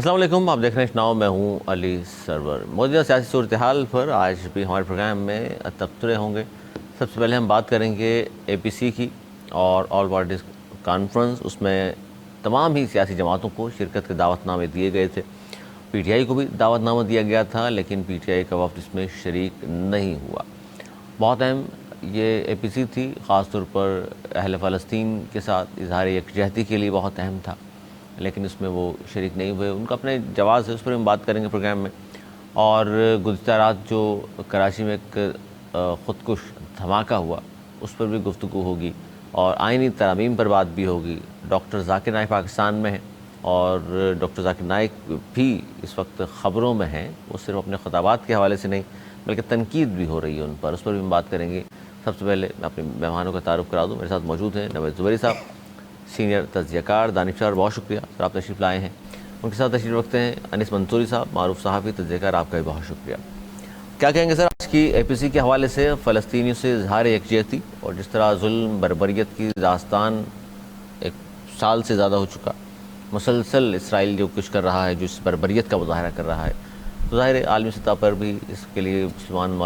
السلام علیکم، آپ دیکھ رہے ہیں ناؤ، میں ہوں علی سرور۔ موجودہ سیاسی صورتحال پر آج بھی ہمارے پروگرام میں تبصرے ہوں گے۔ سب سے پہلے ہم بات کریں گے اے پی سی کی اور آل پارٹیز کانفرنس۔ اس میں تمام ہی سیاسی جماعتوں کو شرکت کے دعوت نامے دیے گئے تھے۔ پی ٹی آئی کو بھی دعوت نامہ دیا گیا تھا، لیکن پی ٹی آئی کا وفد اس میں شریک نہیں ہوا۔ بہت اہم یہ اے پی سی تھی، خاص طور پر اہل فلسطین کے ساتھ اظہار یکجہتی کے لیے بہت اہم تھا، لیکن اس میں وہ شریک نہیں ہوئے۔ ان کا اپنے جواز ہے، اس پر ہم بات کریں گے پروگرام میں۔ اور گزشتہ رات جو کراچی میں ایک خودکش دھماکہ ہوا، اس پر بھی گفتگو ہوگی، اور آئینی ترامیم پر بات بھی ہوگی۔ ڈاکٹر ذاکر نائک پاکستان میں ہیں، اور ڈاکٹر ذاکر نائک بھی اس وقت خبروں میں ہیں۔ وہ صرف اپنے خطابات کے حوالے سے نہیں بلکہ تنقید بھی ہو رہی ہے ان پر، اس پر بھی ہم بات کریں گے۔ سب سے پہلے میں اپنے مہمانوں کا تعارف کرا دوں۔ میرے ساتھ موجود ہیں نوید زبیری صاحب، سینئر تجزیہ کار، دانشور، بہت شکریہ سر آپ تشریف لائے ہیں۔ ان کے ساتھ تشریف رکھتے ہیں انیس منصوری صاحب، معروف صحافی، تجزیہ کار، آپ کا بھی بہت شکریہ۔ کیا کہیں گے سر آج کی اے پی سی کے حوالے سے فلسطینیوں سے اظہار یکجہتی، اور جس طرح ظلم بربریت کی داستان ایک سال سے زیادہ ہو چکا، مسلسل اسرائیل جو کچھ کر رہا ہے، جو اس بربریت کا مظاہرہ کر رہا ہے، تو ظاہر ہے عالمی سطح پر بھی اس کے لیے مسلمان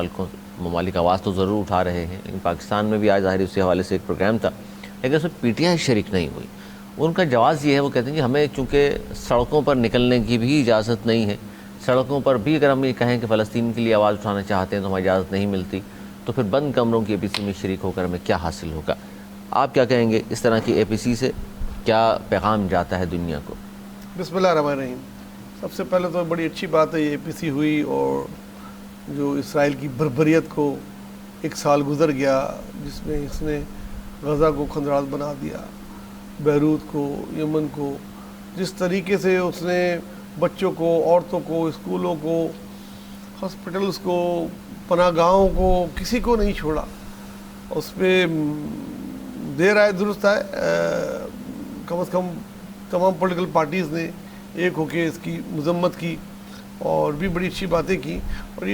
ممالک آواز تو ضرور اٹھا رہے ہیں، لیکن پاکستان میں بھی آج ظاہر اس کے حوالے سے ایک پروگرام تھا، لیکن اس میں پی ٹی آئی شریک نہیں ہوئی۔ ان کا جواز یہ ہے، وہ کہتے ہیں کہ ہمیں چونکہ سڑکوں پر نکلنے کی بھی اجازت نہیں ہے، سڑکوں پر بھی اگر ہم یہ کہیں کہ فلسطین کے لیے آواز اٹھانا چاہتے ہیں تو ہمیں اجازت نہیں ملتی، تو پھر بند کمروں کی اے پی سی میں شریک ہو کر ہمیں کیا حاصل ہوگا؟ آپ کیا کہیں گے اس طرح کی اے پی سی سے؟ کیا پیغام جاتا ہے دنیا کو؟ بسم اللہ الرحمن الرحیم۔ سب سے پہلے تو بڑی اچھی بات ہے یہ اے پی سی ہوئی، اور جو اسرائیل کی بربریت کو ایک سال گزر گیا، جس میں اس نے غزہ کو کھندرات بنا دیا، بیروت کو، یمن کو، جس طریقے سے اس نے بچوں کو، عورتوں کو، اسکولوں کو، ہاسپٹلز کو، پناہ گاہوں کو، کسی کو نہیں چھوڑا۔ اس پہ دیر آئے درست آئے، کم از کم تمام پولیٹیکل پارٹیز نے ایک ہو کے اس کی مذمت کی اور بھی بڑی اچھی باتیں کی، اور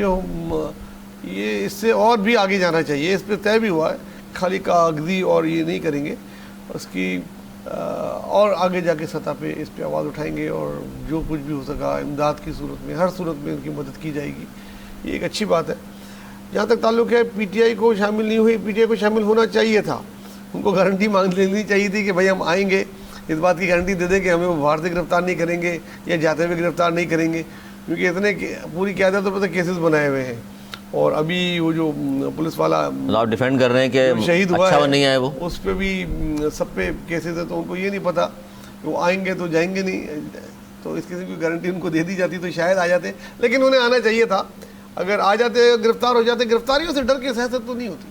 یہ اس سے اور بھی آگے جانا چاہیے۔ اس پہ طے بھی ہوا ہے، خالی کاغذی اور یہ نہیں کریں گے، اس کی اور آگے جا کے سطح پہ اس پہ آواز اٹھائیں گے، اور جو کچھ بھی ہو سکا امداد کی صورت میں، ہر صورت میں ان کی مدد کی جائے گی۔ یہ ایک اچھی بات ہے۔ جہاں تک تعلق ہے پی ٹی آئی کو شامل نہیں ہوئی، پی ٹی آئی کو شامل ہونا چاہیے تھا۔ ان کو گارنٹی مانگ لینی چاہیے تھی کہ بھائی ہم آئیں گے، اس بات کی گارنٹی دے دیں کہ ہمیں وہ باہر سے گرفتار نہیں کریں گے یا جاتے ہوئے گرفتار نہیں کریں گے، کیونکہ اتنے پوری قیادتوں پہ تو کیسز بنائے ہوئے ہیں۔ اور ابھی وہ جو پولیس والا آپ ڈیفینڈ کر رہے ہیں کہ شہید ہوا اچھا ہے، نہیں آئے، وہ اس پہ بھی سب پہ کیسز ہے، تو ان کو یہ نہیں پتا کہ وہ آئیں گے تو جائیں گے نہیں، تو اس قسم کی گارنٹی ان کو دے دی جاتی تو شاید آ جاتے، لیکن انہیں آنا چاہیے تھا۔ اگر آ جاتے، گرفتار ہو جاتے، گرفتاریوں سے ڈر کے سیاست تو نہیں ہوتی۔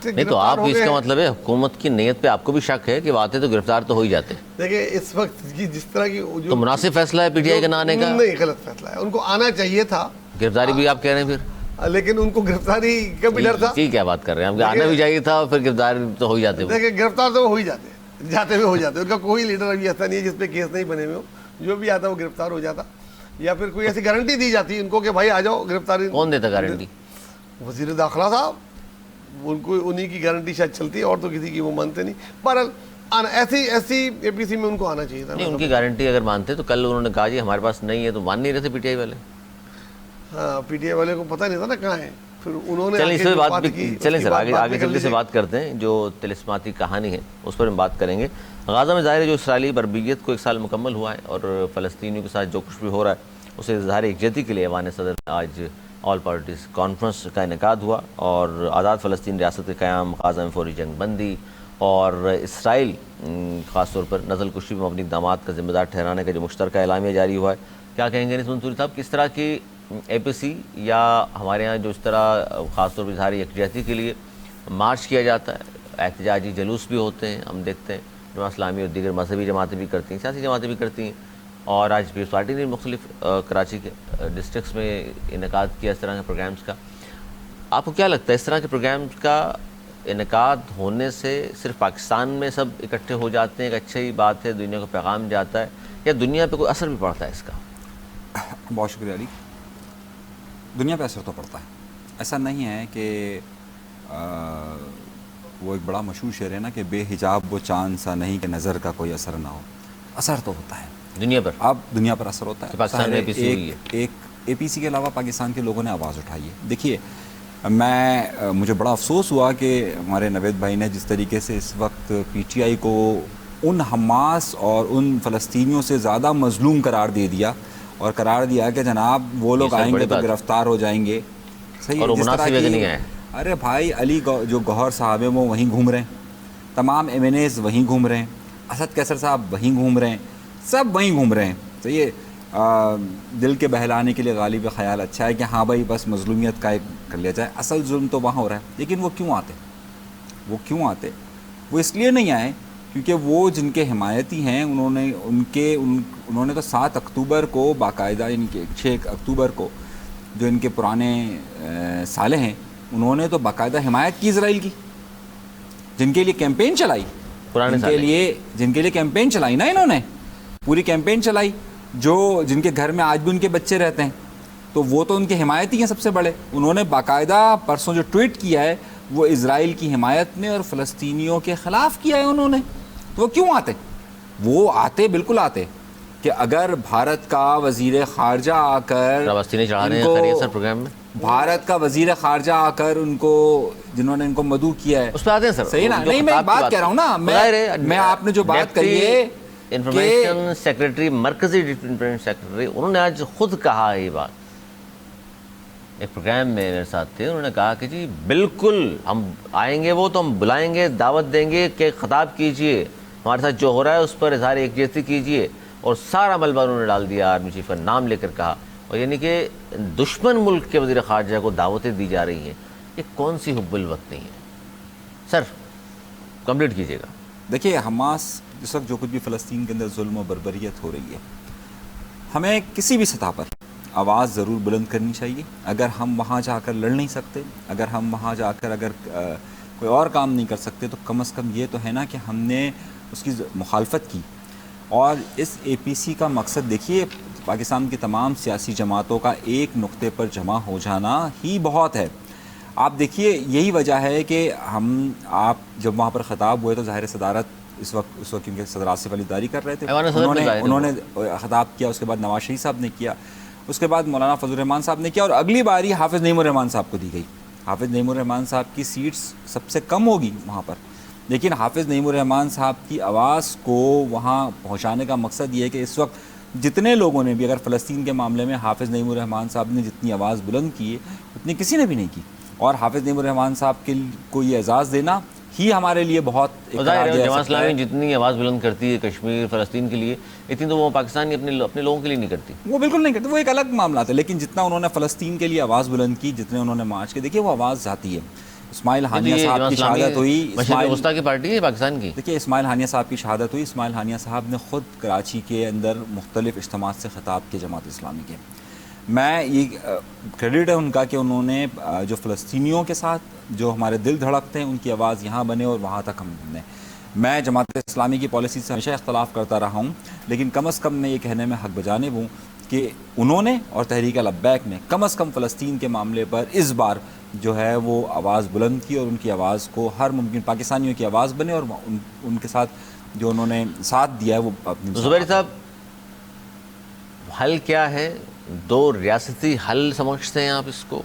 نہیں تو آپ اس کا مطلب ہے حکومت کی نیت پہ آپ کو بھی شک ہے کہ وہ آتے تو گرفتار تو ہو ہی جاتے؟ دیکھیں اس وقت کی جس طرح کی تو مناسب فیصلہ ہے پی ٹی آئی کے نہ آنے کا؟ نہیں، غلط فیصلہ ہے، ان کو آنا چاہیے تھا۔ گرفتاری بھی آپ کہہ رہے ہیں پھر؟ لیکن ان کو گرفتاری کا بھی ڈر تھا۔ جی کیا بات کر رہے ہیں ہم، کہ آنا بھی چاہیے تھا اور پھر گرفتار تو ہو ہی جاتے۔ دیکھیں گرفتار تو ہو ہی جاتے، جاتے ہوئے ہو جاتے، ان کا کوئی لیڈر ابھی ایسا نہیں ہے جس پہ کیس نہیں بنے ہوئے ہو، جو بھی آتا وہ گرفتار ہو جاتا، یا پھر کوئی ایسی گارنٹی دی جاتی ان کو کہ بھائی آ جاؤ گرفتاری۔ کون دیتا گارنٹی؟ وزیر داخلہ صاحب، ان کو انہی کی گارنٹی شاید چلتی ہے، اور تو کسی کی وہ مانتے نہیں۔ بہرحال ایسی اے پی سی میں ان کو آنا چاہیے تھا۔ نہیں، ان کی گارنٹی اگر مانتے تو کل انہوں نے کہا جی ہمارے پاس نہیں ہے، تو مان نہیں رہے تھے پی ٹی آئی والے؟ ہاں، پی ٹی آئی والے کو پتہ نہیں تھا نا کہاں ہے، پھر انہوں نے چلیں اس پہ بات بھی، چلیں سر آگے جلدی سے بات کرتے ہیں۔ جو طلسماتی کہانی ہے اس پر ہم بات کریں گے۔ غزہ میں ظاہر ہے جو اسرائیلی بربریت کو ایک سال مکمل ہوا ہے، اور فلسطینیوں کے ساتھ جو کچھ بھی ہو رہا ہے اسے اظہار یکجہتی کے لیے ایوان صدر میں آج آل پارٹیز کانفرنس کا انعقاد ہوا، اور آزاد فلسطین ریاست کے قیام، غزہ میں فوری جنگ بندی، اور اسرائیل خاص طور پر نسل کشی میں مبنی اقدامات کا ذمہ دار ٹھہرانے کا جو مشترکہ اعلامیہ جاری ہوا ہے۔ کیا کہیں گے انیس منصوری صاحب، کس طرح کی اے پی سی، یا ہمارے ہاں جو اس طرح خاص طور پر اظہار یکجہتی کے لیے مارچ کیا جاتا ہے، احتجاجی جلوس بھی ہوتے ہیں، ہم دیکھتے ہیں جماعت اسلامی اور دیگر مذہبی جماعتیں بھی کرتی ہیں، سیاسی جماعتیں بھی کرتی ہیں، اور آج پیپلز پارٹی نے مختلف کراچی کے ڈسٹرکٹس میں انعقاد کیا اس طرح کے پروگرامز کا۔ آپ کو کیا لگتا ہے اس طرح کے پروگرامز کا انعقاد ہونے سے صرف پاکستان میں سب اکٹھے ہو جاتے ہیں، ایک اچھی بات ہے، دنیا کو پیغام جاتا ہے، یا دنیا پہ کوئی اثر بھی پڑتا ہے اس کا؟ بہت شکریہ علی۔ دنیا پہ اثر تو پڑتا ہے، ایسا نہیں ہے کہ وہ ایک بڑا مشہور شعر ہے نا کہ بے حجاب وہ چاند سا نہیں کہ نظر کا کوئی اثر نہ ہو، اثر تو ہوتا ہے۔ دنیا پر اب دنیا پر اثر ہوتا ہے. پاکستان میں APC ہوئی ہے. ایک APC کے علاوہ پاکستان کے لوگوں نے آواز اٹھائی ہے. دیکھیے مجھے بڑا افسوس ہوا کہ ہمارے نوید بھائی نے جس طریقے سے اس وقت PTI کو ان حماس اور ان فلسطینیوں سے زیادہ مظلوم قرار دے دیا اور قرار دیا کہ جناب وہ لوگ آئیں گے تو گرفتار ہو جائیں گے. صحیح اور جس طرح مناسب نہیں ہے. ارے بھائی علی جو گوہر صاحب ہیں وہ وہیں گھوم رہے ہیں, تمام MNAs وہیں گھوم رہے ہیں, اسد کیسر صاحب وہیں گھوم رہے ہیں, سب وہیں گھوم رہے ہیں. صحیح ہے, دل کے بہلانے کے لیے غالب خیال اچھا ہے کہ ہاں بھائی بس مظلومیت قائم کر لیا جائے. اصل ظلم تو وہاں ہو رہا ہے. لیکن وہ کیوں آتے وہ اس لیے نہیں آئے کیونکہ وہ جن کے حمایتی ہیں انہوں نے تو 7 اکتوبر کو باقاعدہ, یعنی کہ 6 اکتوبر کو جو ان کے پرانے سالے ہیں انہوں نے تو باقاعدہ حمایت کی اسرائیل کی, جن کے لیے کیمپین چلائی, جن کے لیے کیمپین چلائی نا, انہوں نے پوری کیمپین چلائی. جن کے گھر میں آج بھی ان کے بچے رہتے ہیں تو وہ تو ان کے حمایتی ہیں سب سے بڑے. انہوں نے باقاعدہ پرسوں جو ٹویٹ کیا ہے وہ اسرائیل کی حمایت میں اور فلسطینیوں کے خلاف کیا ہے انہوں نے. تو وہ کیوں آتے؟ وہ آتے بالکل آتے کہ اگر بھارت کا وزیر خارجہ آ کر بھارت کا وزیر خارجہ آ کر جنہوں نے ان کو مدعو کیا ہے, اس پہ آتے ہیں سر. صحیح نا, نہیں میں بات کہہ رہا ہوں نا, میں آپ نے جو بات کری ہے انفارمیشن سیکرٹری, مرکزی انفارمیشن سیکرٹری, انہوں نے آج خود کہا یہ بات ایک پروگرام میں میرے ساتھ تھے. انہوں نے کہا کہ جی بالکل ہم آئیں گے, وہ تو ہم بلائیں گے, دعوت دیں گے کہ خطاب کیجئے, ہمارے ساتھ جو ہو رہا ہے اس پر اظہار یکجہتی کیجئے. اور سارا ملبہ انہوں نے ڈال دیا, آرمی چیف کا نام لے کر کہا. اور یعنی کہ دشمن ملک کے وزیر خارجہ کو دعوتیں دی جا رہی ہیں. یہ کون سی حب الوقت نہیں ہے سر؟ کمپلیٹ کیجئے گا. دیکھیے حماس جس وقت جو کچھ بھی فلسطین کے اندر ظلم و بربریت ہو رہی ہے, ہمیں کسی بھی سطح پر آواز ضرور بلند کرنی چاہیے. اگر ہم وہاں جا کر لڑ نہیں سکتے, اگر ہم وہاں جا کر اگر کوئی اور کام نہیں کر سکتے, تو کم از کم یہ تو ہے نا کہ ہم نے اس کی مخالفت کی. اور اس APC کا مقصد دیکھیے, پاکستان کی تمام سیاسی جماعتوں کا ایک نقطے پر جمع ہو جانا ہی بہت ہے. آپ دیکھیے یہی وجہ ہے کہ آپ جب وہاں پر خطاب ہوئے تو ظاہر صدارت اس وقت کیونکہ صدر آصف علی زرداری کر رہے تھے, انہوں نے خطاب کیا. اس کے بعد نواز شریف صاحب نے کیا, اس کے بعد مولانا فضل الرحمان صاحب نے کیا, اور اگلی باری حافظ نعیم الرحمان صاحب کو دی گئی. حافظ نعیم الرحمان صاحب کی سیٹس سب سے کم ہوگی وہاں پر, لیکن حافظ نعیم الرحمان صاحب کی آواز کو وہاں پہنچانے کا مقصد یہ ہے کہ اس وقت جتنے لوگوں نے بھی, اگر فلسطین کے معاملے میں حافظ نعیم الرحمان صاحب نے جتنی آواز بلند کی ہے اتنی کسی نے بھی نہیں کی. اور حافظ نعیم الرحمان صاحب کو یہ اعزاز دینا ہی ہمارے لیے بہت جماعت اسلامی جتنی آواز بلند کرتی ہے کشمیر فلسطین کے لیے, اتنی تو وہ پاکستان کی اپنے لوگوں کے لیے نہیں کرتی. وہ بالکل نہیں کرتی, وہ ایک الگ معاملہ ہے. لیکن جتنا انہوں نے فلسطین کے لیے آواز بلند کی, جتنے انہوں نے مارچ کی, دیکھیے وہ آواز جاتی ہے. اسماعیل ہانیہ صاحب کی شہادت ہوئی, مشرق وسطیٰ کی پارٹی ہے پاکستان کی. دیکھیے اسماعیل ہانیہ صاحب کی شہادت ہوئی. اسماعیل ہانیہ صاحب نے خود کراچی کے اندر مختلف اجتماعات سے خطاب کیے جماعت اسلامی کے. میں یہ کریڈٹ ہے ان کا کہ انہوں نے جو فلسطینیوں کے ساتھ جو ہمارے دل دھڑکتے ہیں ان کی آواز یہاں بنے اور وہاں تک ہم نے. میں جماعت اسلامی کی پالیسی سے ہمیشہ اختلاف کرتا رہا ہوں, لیکن کم از کم میں یہ کہنے میں حق بجانب ہوں کہ انہوں نے اور تحریک لبیک نے کم از کم فلسطین کے معاملے پر اس بار جو ہے وہ آواز بلند کی, اور ان کی آواز کو ہر ممکن پاکستانیوں کی آواز بنے, اور ان کے ساتھ جو انہوں نے ساتھ دیا ہے وہ اپنی. زبیر صاحب حل کیا ہے؟ 2 ریاستی حل سمجھتے ہیں آپ اس کو,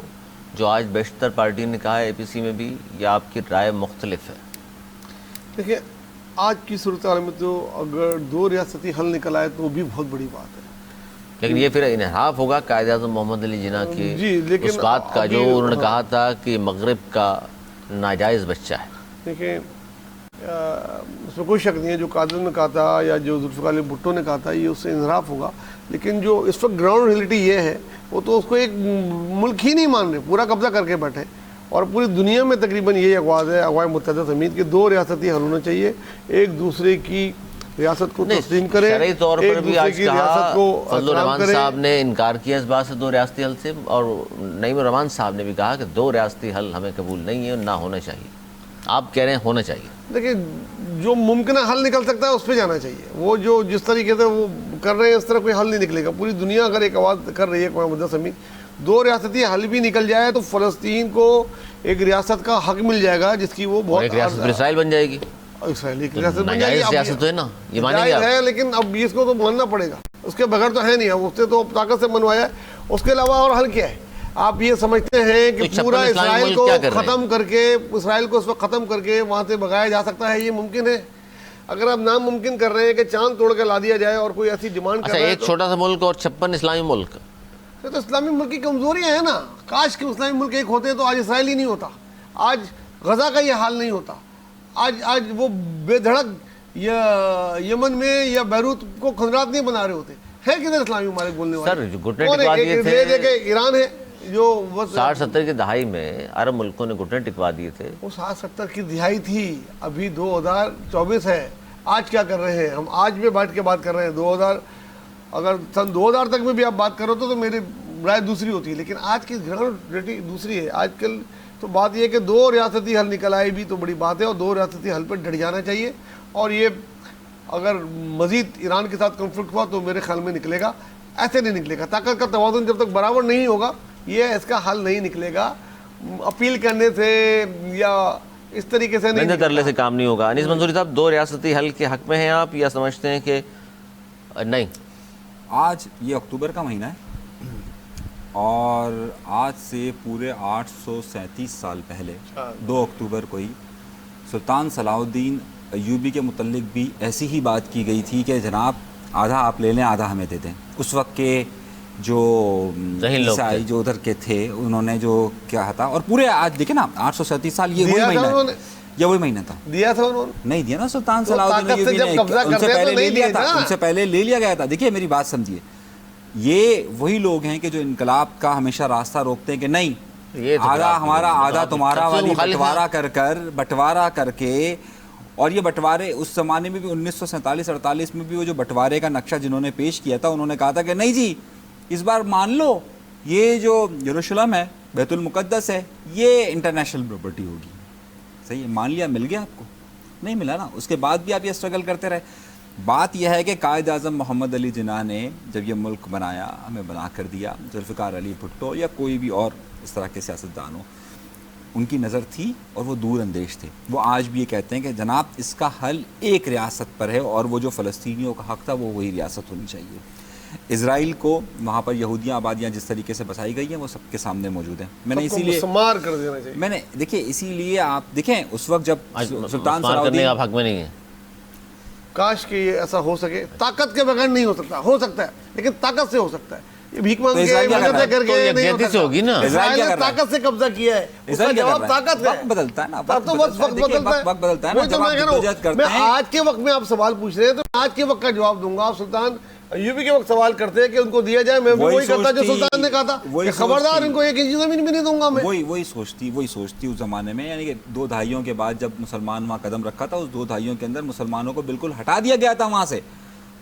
جو آج بیشتر پارٹی نے کہا ہے APC میں بھی, یا آپ کی رائے مختلف ہے؟ دیکھیں آج کی صورتحال میں تو اگر 2 ریاستی حل نکل آئے تو وہ بھی بہت بڑی بات ہے. لیکن یہ پھر انحراف ہوگا قائد اعظم محمد علی جناح کی اس بات کا جو انہوں نے کہا تھا کہ مغرب کا ناجائز بچہ ہے. دیکھیں اس میں کوئی شک نہیں ہے, جو قائد اعظم نے کہا تھا یا جو ذوالفقار علی بھٹو نے کہا تھا یہ اس سے انحراف ہوگا. لیکن جو اس وقت گراؤنڈ ریئلٹی یہ ہے وہ تو اس کو ایک ملک ہی نہیں مان رہے, پورا قبضہ کر کے بیٹھے. اور پوری دنیا میں تقریباً یہی اقوال ہے اقوام متحدہ سمیت کہ 2 ریاستی حل ہونا چاہیے, ایک دوسرے کی ریاست کو تسلیم کرے. شرعی طور پر بھی آج کہا فضل الرحمان صاحب نے انکار کیا اس بات سے 2 ریاستی حل سے, اور نعیم الرحمان صاحب نے بھی کہا کہ 2 ریاستی حل ہمیں قبول نہیں ہے اور نہ ہونا چاہیے. آپ کہہ رہے ہیں ہونا چاہیے. دیکھیں جو ممکنہ حل نکل سکتا ہے اس پہ جانا چاہیے. وہ جو جس طریقے سے وہ کر رہے ہیں اس طرح کوئی حل نہیں نکلے گا. پوری دنیا اگر ایک آواز کر رہی ہے اقوام متحدہ سمیت 2 ریاستی حل بھی نکل جائے تو فلسطین کو ایک ریاست کا حق مل جائے گا, جس کی وہ بہت ایک ریاست اسرائیل بن جائے گی. اسرائیل کی ریاست بن جائے ناجائز گی. سیاست تو ہے نا, یہ مانیں گے جائز آپ؟ ہے لیکن اب اس کو تو ماننا پڑے گا, اس کے بغیر تو ہے نہیں. اب اس نے تو طاقت سے منوایا ہے, اس کے علاوہ اور حل کیا ہے؟ آپ یہ سمجھتے ہیں کہ تو پورا 56 اسلامی اسرائیل ملک کو کیا کر رہے ہیں؟ ختم کر کے, اسرائیل کو اس وقت ختم کر کے وہاں سے بھگایا جا سکتا ہے؟ یہ ممکن ہے؟ اگر آپ ناممکن کر رہے ہیں کہ چاند توڑ کے لا دیا جائے اور کوئی ایسی ڈیمانڈ کر اچھا, رہا ہے ایک چھوٹا سا ملک اور 56 اسلامی ملک, تو اسلامی ملک کی کمزوریاں ہیں نا. کاش کہ اسلامی ملک ایک ہوتے تو آج اسرائیل ہی نہیں ہوتا, آج غزہ کا یہ حال نہیں ہوتا, آج وہ بے دھڑک یا یمن میں یا بیروت کو خندرات نہیں بنا رہے ہوتے. ہے کدھر اسلامی ممالک بولنے والے؟ سر جو گھٹنے ٹکوا دیے تھے کہ ایران ہے جو 60-70 کی دہائی میں عرب ملکوں نے گھٹنے ٹکوا دیے تھے. وہ 60-70 کی دہائی تھی, ابھی 2024 ہے. آج کیا کر رہے ہیں ہم؟ آج میں بیٹھ کے بات کر رہے ہیں. 2000 اگر سن 2000 تک میں بھی آپ بات کرو تو میری رائے دوسری ہوتی ہے, لیکن آج کی ریٹی دوسری ہے. آج کل تو بات یہ ہے کہ 2 ریاستی حل نکل آئے بھی تو بڑی بات ہے, اور 2 ریاستی حل پہ ڈٹ جانا چاہیے. اور یہ اگر مزید ایران کے ساتھ کنفلکٹ ہوا تو میرے خیال میں نکلے گا, ایسے نہیں نکلے گا. طاقت کا توازن جب تک برابر نہیں ہوگا یہ اس کا حل نہیں نکلے گا. اپیل کرنے سے یا اس طریقے سے نہیں ترلے سے کام نہیں ہوگا. انیس منصوری صاحب, 2 ریاستی حل کے حق میں ہیں آپ یا سمجھتے ہیں کہ نہیں؟ آج یہ اکتوبر کا مہینہ ہے اور آج سے پورے 837 سال پہلے 2 اکتوبر کو ہی سلطان صلاح الدین ایوبی کے متعلق بھی ایسی ہی بات کی گئی تھی کہ جناب آدھا آپ لے لیں آدھا ہمیں دے دیں. اس وقت کے جو عیسائی جو ادھر کے تھے انہوں نے جو کیا تھا, اور پورے آج دیکھیں نا 837 سال یہ وہی مہینہ ہے, یہ وہی مہینہ تھا. دیا تھا انہوں نے, نہیں دیا نا سلطان صلاح الدین ایوبی نے, ان سے پہلے لے لیا تھا, ان سے پہلے لے لیا گیا تھا. دیکھیے میری بات سمجھیے, یہ وہی لوگ ہیں کہ جو انقلاب کا ہمیشہ راستہ روکتے ہیں کہ نہیں آدھا ہمارا آدھا تمہارا والی بٹوارا کر کے. اور یہ بٹوارے اس زمانے میں بھی 1947-48 میں بھی وہ جو بٹوارے کا نقشہ جنہوں نے پیش کیا تھا انہوں نے کہا تھا کہ نہیں جی اس بار مان لو یہ جو یروشلم ہے, بیت المقدس ہے, یہ انٹرنیشنل پراپرٹی ہوگی. صحیح ہے, مان لیا, مل گیا آپ کو؟ نہیں ملا نا. اس کے بعد بھی آپ یہ اسٹرگل کرتے رہے. بات یہ ہے کہ قائد اعظم محمد علی جناح نے جب یہ ملک بنایا, ہمیں بنا کر دیا, ذوالفقار علی بھٹو یا کوئی بھی اور اس طرح کے سیاستدان ہو, ان کی نظر تھی اور وہ دور اندیش تھے. وہ آج بھی یہ کہتے ہیں کہ جناب اس کا حل ایک ریاست پر ہے اور وہ جو فلسطینیوں کا حق تھا وہ وہی ریاست ہونی چاہیے. اسرائیل کو وہاں پر یہودیاں آبادیاں جس طریقے سے بسائی گئی ہیں وہ سب کے سامنے موجود ہیں. میں نے اسی لیے مسمار کر دینا چاہیے. میں نے دیکھیے اسی لیے آپ دیکھیں اس وقت جب سلطان صلاح کرنے کا الدین, حق میں نہیں ہے. کاش کہ یہ ایسا ہو سکے. طاقت کے بغیر نہیں ہو سکتا, ہو سکتا ہے لیکن طاقت سے ہو سکتا ہے. یہ بھیک مانگ کے مدد کر کے نہیں یکجہتی سے ہوگی نا. اسرائیل نے طاقت سے قبضہ کیا ہے, اس کا جواب طاقت ہے. وقت بدلتا ہے نا, تو وقت بدلتا ہے. میں آج کے وقت میں آپ سوال پوچھ رہے ہیں تو آج کے وقت کا جواب دوں گا. آپ سلطان ایوبی کے وقت سوال کرتے ہیں کہ ان کو دیا جائے, میں بھی وہی کرتا جو سلطان نے کہا تھا کہ خبردار ان کو ایک انچ زمین بھی نہیں دوں گا میں. وہی سوچتی اس زمانے میں, یعنی کہ 2 دہائیوں کے بعد جب مسلمان وہاں قدم رکھا تھا, اس 2 دہائیوں کے اندر مسلمانوں کو بالکل ہٹا دیا گیا تھا وہاں سے.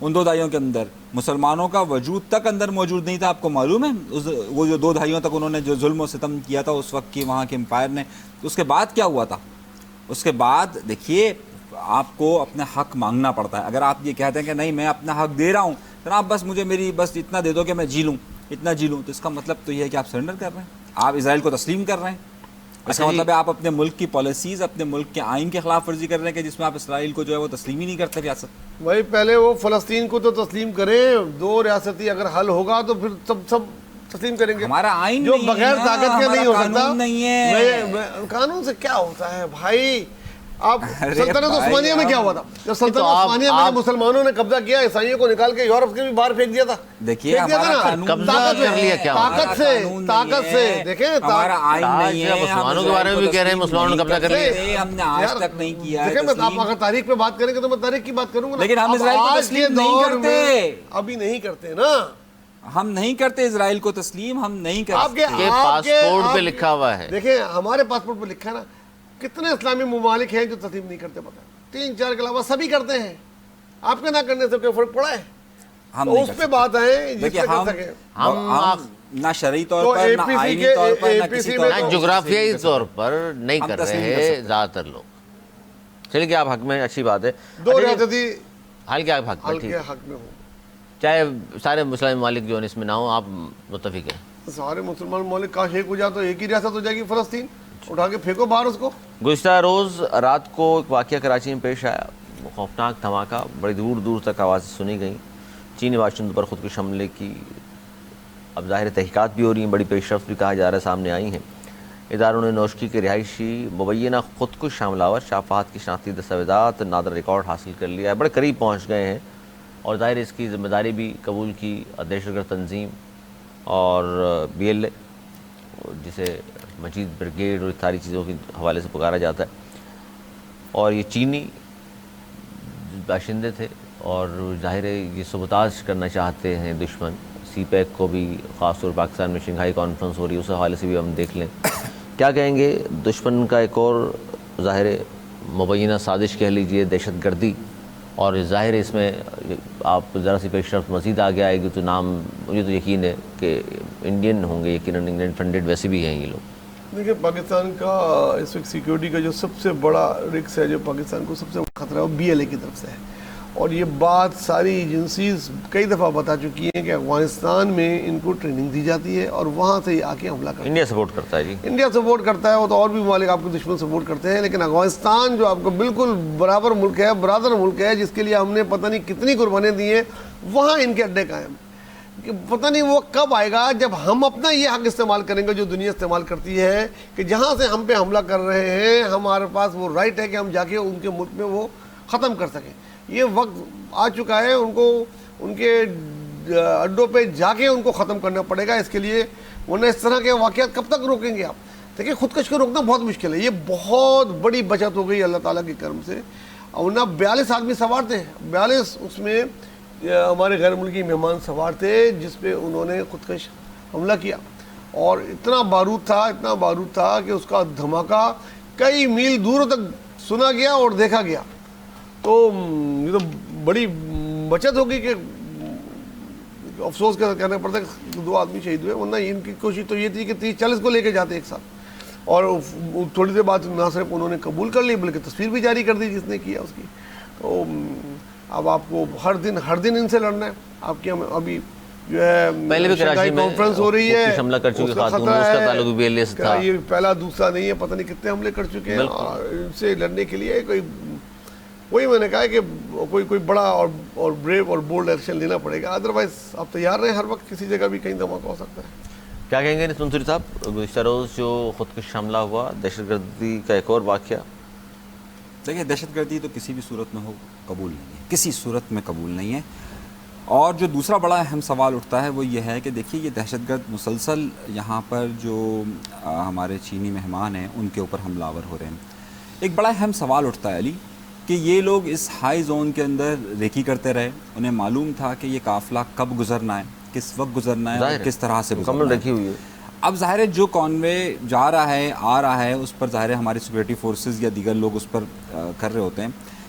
ان 2 دہائیوں کے اندر مسلمانوں کا وجود تک اندر موجود نہیں تھا. آپ کو معلوم ہے وہ جو 2 دہائیوں تک انہوں نے جو ظلم و ستم کیا تھا اس وقت کی وہاں کے امپائر نے, اس کے بعد کیا ہوا تھا؟ اس کے بعد دیکھیے آپ کو اپنا حق مانگنا پڑتا ہے. اگر آپ یہ کہتے ہیں کہ نہیں میں اپنا حق دے رہا ہوں جناب, بس مجھے میری بس اتنا دے دو کہ میں جی لوں, اتنا جی لوں, تو اس کا مطلب تو یہ ہے کہ آپ سرنڈر کر رہے ہیں, آپ اسرائیل کو تسلیم کر رہے ہیں. اس کا مطلب ہے آپ اپنے ملک کی پالیسیز, اپنے ملک کے آئین کے خلاف ورزی کر رہے ہیں کہ جس میں آپ اسرائیل کو جو ہے وہ تسلیم ہی نہیں کرتے ریاست. بھائی پہلے وہ فلسطین کو تو تسلیم کریں, 2 ریاستی اگر حل ہوگا تو پھر سب تسلیم کریں گے. ہمارا آئین جو بغیر طاقت کے نہیں ہو سکتا. نہیں ہے قانون سے کیا ہوتا ہے بھائی. آپ سلطنت عثمانیہ میں کیا ہوا تھا جب سلطنت عثمانیہ میں مسلمانوں نے قبضہ کیا, عیسائیوں کو نکال کے یورپ کے بھی باہر پھینک دیا تھا. دیکھیے طاقت سے دیکھیں ہمارا آئین نہیں ہے. مسلمانوں کے بارے میں بھی کہہ رہے ہیں مسلمانوں نے قبضہ کر لیا, ہم نے آج تک نہیں کیا ہے. دیکھیں آپ اگر تاریخ پہ بات کریں گے تو میں تاریخ کی بات کروں گا, لیکن ہم اسرائیل کو تسلیم نہیں کرتے. ابھی نہیں کرتے نا, ہم نہیں کرتے اسرائیل کو تسلیم, ہم نہیں کرتے. آپ کے پاسپورٹ پہ لکھا ہوا ہے. دیکھیں ہمارے پاسپورٹ پہ لکھا ہے نا, کتنے اسلامی ممالک ہیں جو تسلیم نہیں کرتے, پتہ ہے 3-4 کے علاوہ سبھی کرتے ہیں. آپ کے نہ کرنے سے کوئی فرق پڑا ہے؟ ہم اس پہ بات آئے جس پہ کر سکیں. ہم نہ شرعی طور پر, نہ آئینی طور پر, نہ کسی طور پر, نہ جغرافیائی طور پر نہیں کر رہے زیادہ تر لوگ. چلیے کہ آپ حق میں, اچھی بات ہے. 2 ریاستی حل کے حق میں ہوں, چاہے سارے مسلم ممالک جو اس میں نہ ہوں, آپ متفق ہیں؟ سارے مسلمان ممالک کاش ایک ہو جائے تو ایک ہی ریاست ہو جائے گی فلسطین. اٹھا کے پھینکو باہر اس کو. گزشتہ روز رات کو ایک واقعہ کراچی میں پیش آیا, خوفناک دھماکہ, بڑی دور دور تک آوازیں سنی گئیں چینی باشندوں پر خودکش حملے کی. اب ظاہر تحقیقات بھی ہو رہی ہیں, بڑی پیش رفت بھی کہا جا رہا ہے سامنے آئی ہیں. اداروں نے نوشکی کے رہائشی مبینہ خودکش حملہ آور شاہ فہد کی شناختی دستاویزات نادر ریکارڈ حاصل کر لیا ہے, بڑے قریب پہنچ گئے ہیں, اور ظاہر اس کی ذمہ داری بھی قبول کی دہشت گرد تنظیم اور BLA جسے مجید بریگیڈ اور ساری چیزوں کے حوالے سے پکارا جاتا ہے. اور یہ چینی باشندے تھے اور ظاہر ہے یہ سبوتاژ کرنا چاہتے ہیں دشمن. CPEC کو بھی, خاص طور پاکستان میں شنگھائی کانفرنس ہو رہی ہے, اس حوالے سے بھی ہم دیکھ لیں. کیا کہیں گے دشمن کا ایک اور ظاہر مبینہ سازش کہہ لیجئے, دہشت گردی, اور ظاہر اس میں آپ ذرا سی پیش رفت مزید آگے آئے گی تو نام مجھے تو یقین ہے کہ انڈین ہوں گے, یقیناً انگلینڈ فنڈڈ ویسے بھی ہیں یہ لوگ. دیکھیں پاکستان کا اس وقت سیکیورٹی کا جو سب سے بڑا رکس ہے, جو پاکستان کو سب سے بڑا خطرہ ہے, وہ BLA کی طرف سے ہے. اور یہ بات ساری ایجنسیز کئی دفعہ بتا چکی ہیں کہ افغانستان میں ان کو ٹریننگ دی جاتی ہے اور وہاں سے آ کے حملہ کرتے ہیں. انڈیا سپورٹ کرتا ہے جی, انڈیا سپورٹ کرتا ہے, وہ تو اور بھی ممالک آپ کو دشمن سپورٹ کرتے ہیں, لیکن افغانستان جو آپ کو بالکل برابر ملک ہے, برادر ملک ہے, جس کے لیے ہم نے پتہ نہیں کتنی قربانیاں دی ہیں, وہاں ان کے اڈے قائم. کہ پتہ نہیں وہ کب آئے گا جب ہم اپنا یہ حق استعمال کریں گے جو دنیا استعمال کرتی ہے, کہ جہاں سے ہم پہ حملہ کر رہے ہیں ہمارے پاس وہ رائٹ ہے کہ ہم جا کے ان کے ملک میں وہ ختم کر سکیں. یہ وقت آ چکا ہے, ان کو ان کے اڈوں پہ جا کے ان کو ختم کرنا پڑے گا اس کے لیے, ورنہ اس طرح کے واقعات کب تک روکیں گے آپ. دیکھیں خودکش کو روکنا بہت مشکل ہے, یہ بہت بڑی بچت ہو گئی اللہ تعالیٰ کے کرم سے. ورنہ 42 آدمی سوار تھے, 42 اس میں ہمارے غیر ملکی مہمان سوار تھے جس پہ انہوں نے خودکش حملہ کیا, اور اتنا بارود تھا کہ اس کا دھماکہ کئی میل دور تک سنا گیا اور دیکھا گیا. تو یہ تو بڑی بچت ہوگی کہ افسوس کہنا پڑتا ہے کہ 2 آدمی شہید ہوئے, ورنہ ان کی کوشش تو یہ تھی کہ 30-40 کو لے کے جاتے ایک ساتھ. اور تھوڑی دیر بعد نہ صرف انہوں نے قبول کر لی بلکہ تصویر بھی جاری کر دی جس نے کیا اس کی. تو اب آپ کو ہر دن ان سے لڑنا ہے. آپ کی ابھی جو ہے پہلے بھی کراچی میں کانفرنس ہو رئی ہے, حملہ کر چکی خاتون, اس کا تعلق BLA سے تھا. یہ پہلا دوسرا نہیں ہے, پتہ نہیں کتنے حملے کر چکے ہیں, اور ان سے لڑنے کے لیے وہی میں نے کہا کہ کوئی بڑا اور بریو اور بولڈ ایکشن لینا پڑے گا, ادروائز آپ تیار رہیں, ہر وقت کسی جگہ بھی کہیں دھماکہ ہو سکتا ہے. کیا کہیں گے نثار منصوری صاحب, گزشتہ روز جو خودکش حملہ ہوا, دہشت گردی کا ایک اور واقعہ؟ دیکھیے دہشت گردی تو کسی بھی صورت میں ہو قبول نہیں ہے, کسی صورت میں قبول نہیں ہے. اور جو دوسرا بڑا اہم سوال اٹھتا ہے وہ یہ ہے کہ دیکھیے یہ دہشت گرد مسلسل یہاں پر جو ہمارے چینی مہمان ہیں ان کے اوپر حملہ آور ہو رہے ہیں. ایک بڑا اہم سوال اٹھتا ہے علی کہ یہ لوگ اس ہائی زون کے اندر ریکی کرتے رہے, انہیں معلوم تھا کہ یہ قافلہ کب گزرنا ہے, کس وقت گزرنا ہے اور کس طرح سے گزرنا رکھی ہوئی ہے. اب ظاہر ہے جو کانوے جا رہا ہے آ رہا ہے اس پر ظاہر ہے ہماری سیکورٹی فورسز یا دیگر لوگ اس پر کر رہے ہوتے ہیں.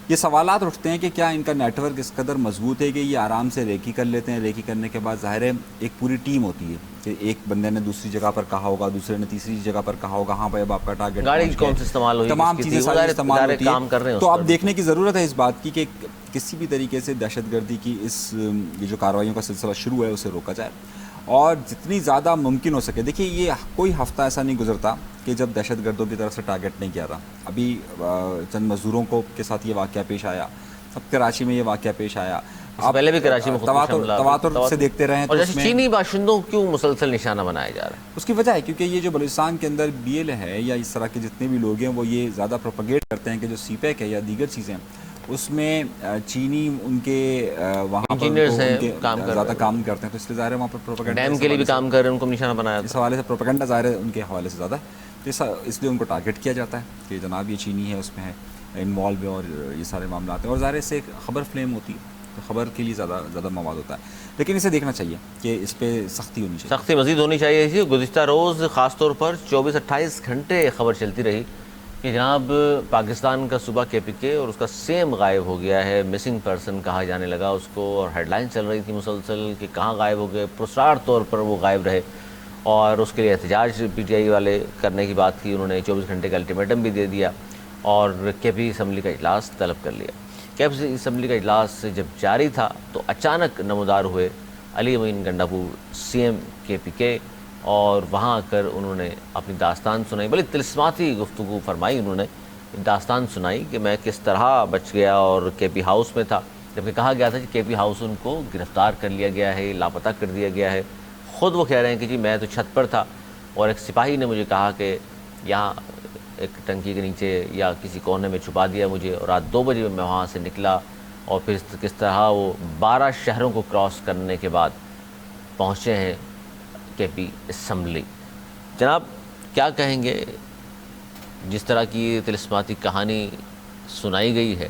یہ سوالات اٹھتے ہیں کہ کیا ان کا نیٹ ورک اس قدر مضبوط ہے کہ یہ آرام سے ریکی کر لیتے ہیں. ریکی کرنے کے بعد ظاہر ہے ایک پوری ٹیم ہوتی ہے کہ ایک بندے نے دوسری جگہ پر کہا ہوگا, دوسرے نے تیسری جگہ پر کہا ہوگا, ہاں بھائی اب آپ کا ٹارگیٹ گاڑی کون سے استعمال ہوئی, تمام چیزیں ساری استعمال ہوتی ہیں. تو اب ہیں دیکھنے کی ضرورت ہے اس بات کی کہ کسی بھی طریقے سے دہشت گردی کی یہ جو کارروائیوں کا سلسلہ شروع ہے اسے روکا جائے اور جتنی زیادہ ممکن ہو سکے. دیکھیے یہ کوئی ہفتہ ایسا نہیں گزرتا کہ جب دہشت گردوں کی طرف سے ٹارگیٹ نہیں کیا تھا. ابھی چند مزدوروں کو کے ساتھ یہ واقعہ پیش آیا, اب کراچی میں یہ واقعہ پیش آیا, پہلے بھی کراچی میں تواتر سے دیکھتے رہے ہیں. اور جیسے چینی باشندوں کیوں مسلسل نشانہ بنایا جا رہا ہے, اس کی وجہ ہے کیونکہ یہ جو بلوچستان کے اندر BLA ہے یا اس طرح کے جتنے بھی لوگ ہیں وہ یہ زیادہ پروپیگیٹ کرتے ہیں کہ جو CPEC ہے یا دیگر چیزیں اس میں چینی ان کے وہاں پر زیادہ کام کرتے ہیں, تو اس لیے ظاہر ہے وہاں پر پروپیگنڈا ڈیم کے لیے بھی کام کر رہے ہیں, ان کو نشانہ بنایا. اس حوالے سے پروپیگنڈا ظاہر ہے ان کے حوالے سے زیادہ ہے, اس لیے ان کو ٹارگیٹ کیا جاتا ہے کہ جناب یہ چینی ہے, اس میں ہے انوالو ہے اور یہ سارے معاملات ہیں. اور ظاہر اس سے ایک خبر فلیم ہوتی ہے تو خبر کے لیے زیادہ مواد ہوتا ہے, لیکن اسے دیکھنا چاہیے کہ اس پہ سختی ہونی چاہیے, سختی مزید ہونی چاہیے. گزشتہ روز خاص طور پر 24-28 گھنٹے خبر چلتی رہی کہ جناب پاکستان کا صوبہ KPK اور اس کا سیم غائب ہو گیا ہے, مسنگ پرسن کہا جانے لگا اس کو, اور ہیڈ لائن چل رہی تھی مسلسل کہ کہاں غائب ہو گئے, پرسرار طور پر وہ غائب رہے, اور اس کے لیے احتجاج PTI والے کرنے کی بات کی. انہوں نے 24 گھنٹے کا الٹیمیٹم بھی دے دیا اور KP اسمبلی کا اجلاس طلب کر لیا. KP اسمبلی کا اجلاس جب جاری تھا تو اچانک نمودار ہوئے علی امین گنڈاپور CM KPK, اور وہاں آ کر انہوں نے اپنی داستان سنائی، بڑی طلسماتی گفتگو فرمائی انہوں نے، داستان سنائی کہ میں کس طرح بچ گیا اور کے پی ہاؤس میں تھا، جبکہ کہا گیا تھا کہ کے پی ہاؤس ان کو گرفتار کر لیا گیا ہے، لاپتہ کر دیا گیا ہے۔ خود وہ کہہ رہے ہیں کہ جی میں تو چھت پر تھا اور ایک سپاہی نے مجھے کہا کہ یہاں ایک ٹنکی کے نیچے یا کسی کونے میں چھپا دیا مجھے، اور رات 2 بجے میں وہاں سے نکلا، اور پھر کس طرح وہ 12 شہروں کو کراس کرنے کے بعد پہنچے ہیں کے پی اسمبلی۔ جناب کیا کہیں گے، جس طرح کی طلسماتی کہانی سنائی گئی ہے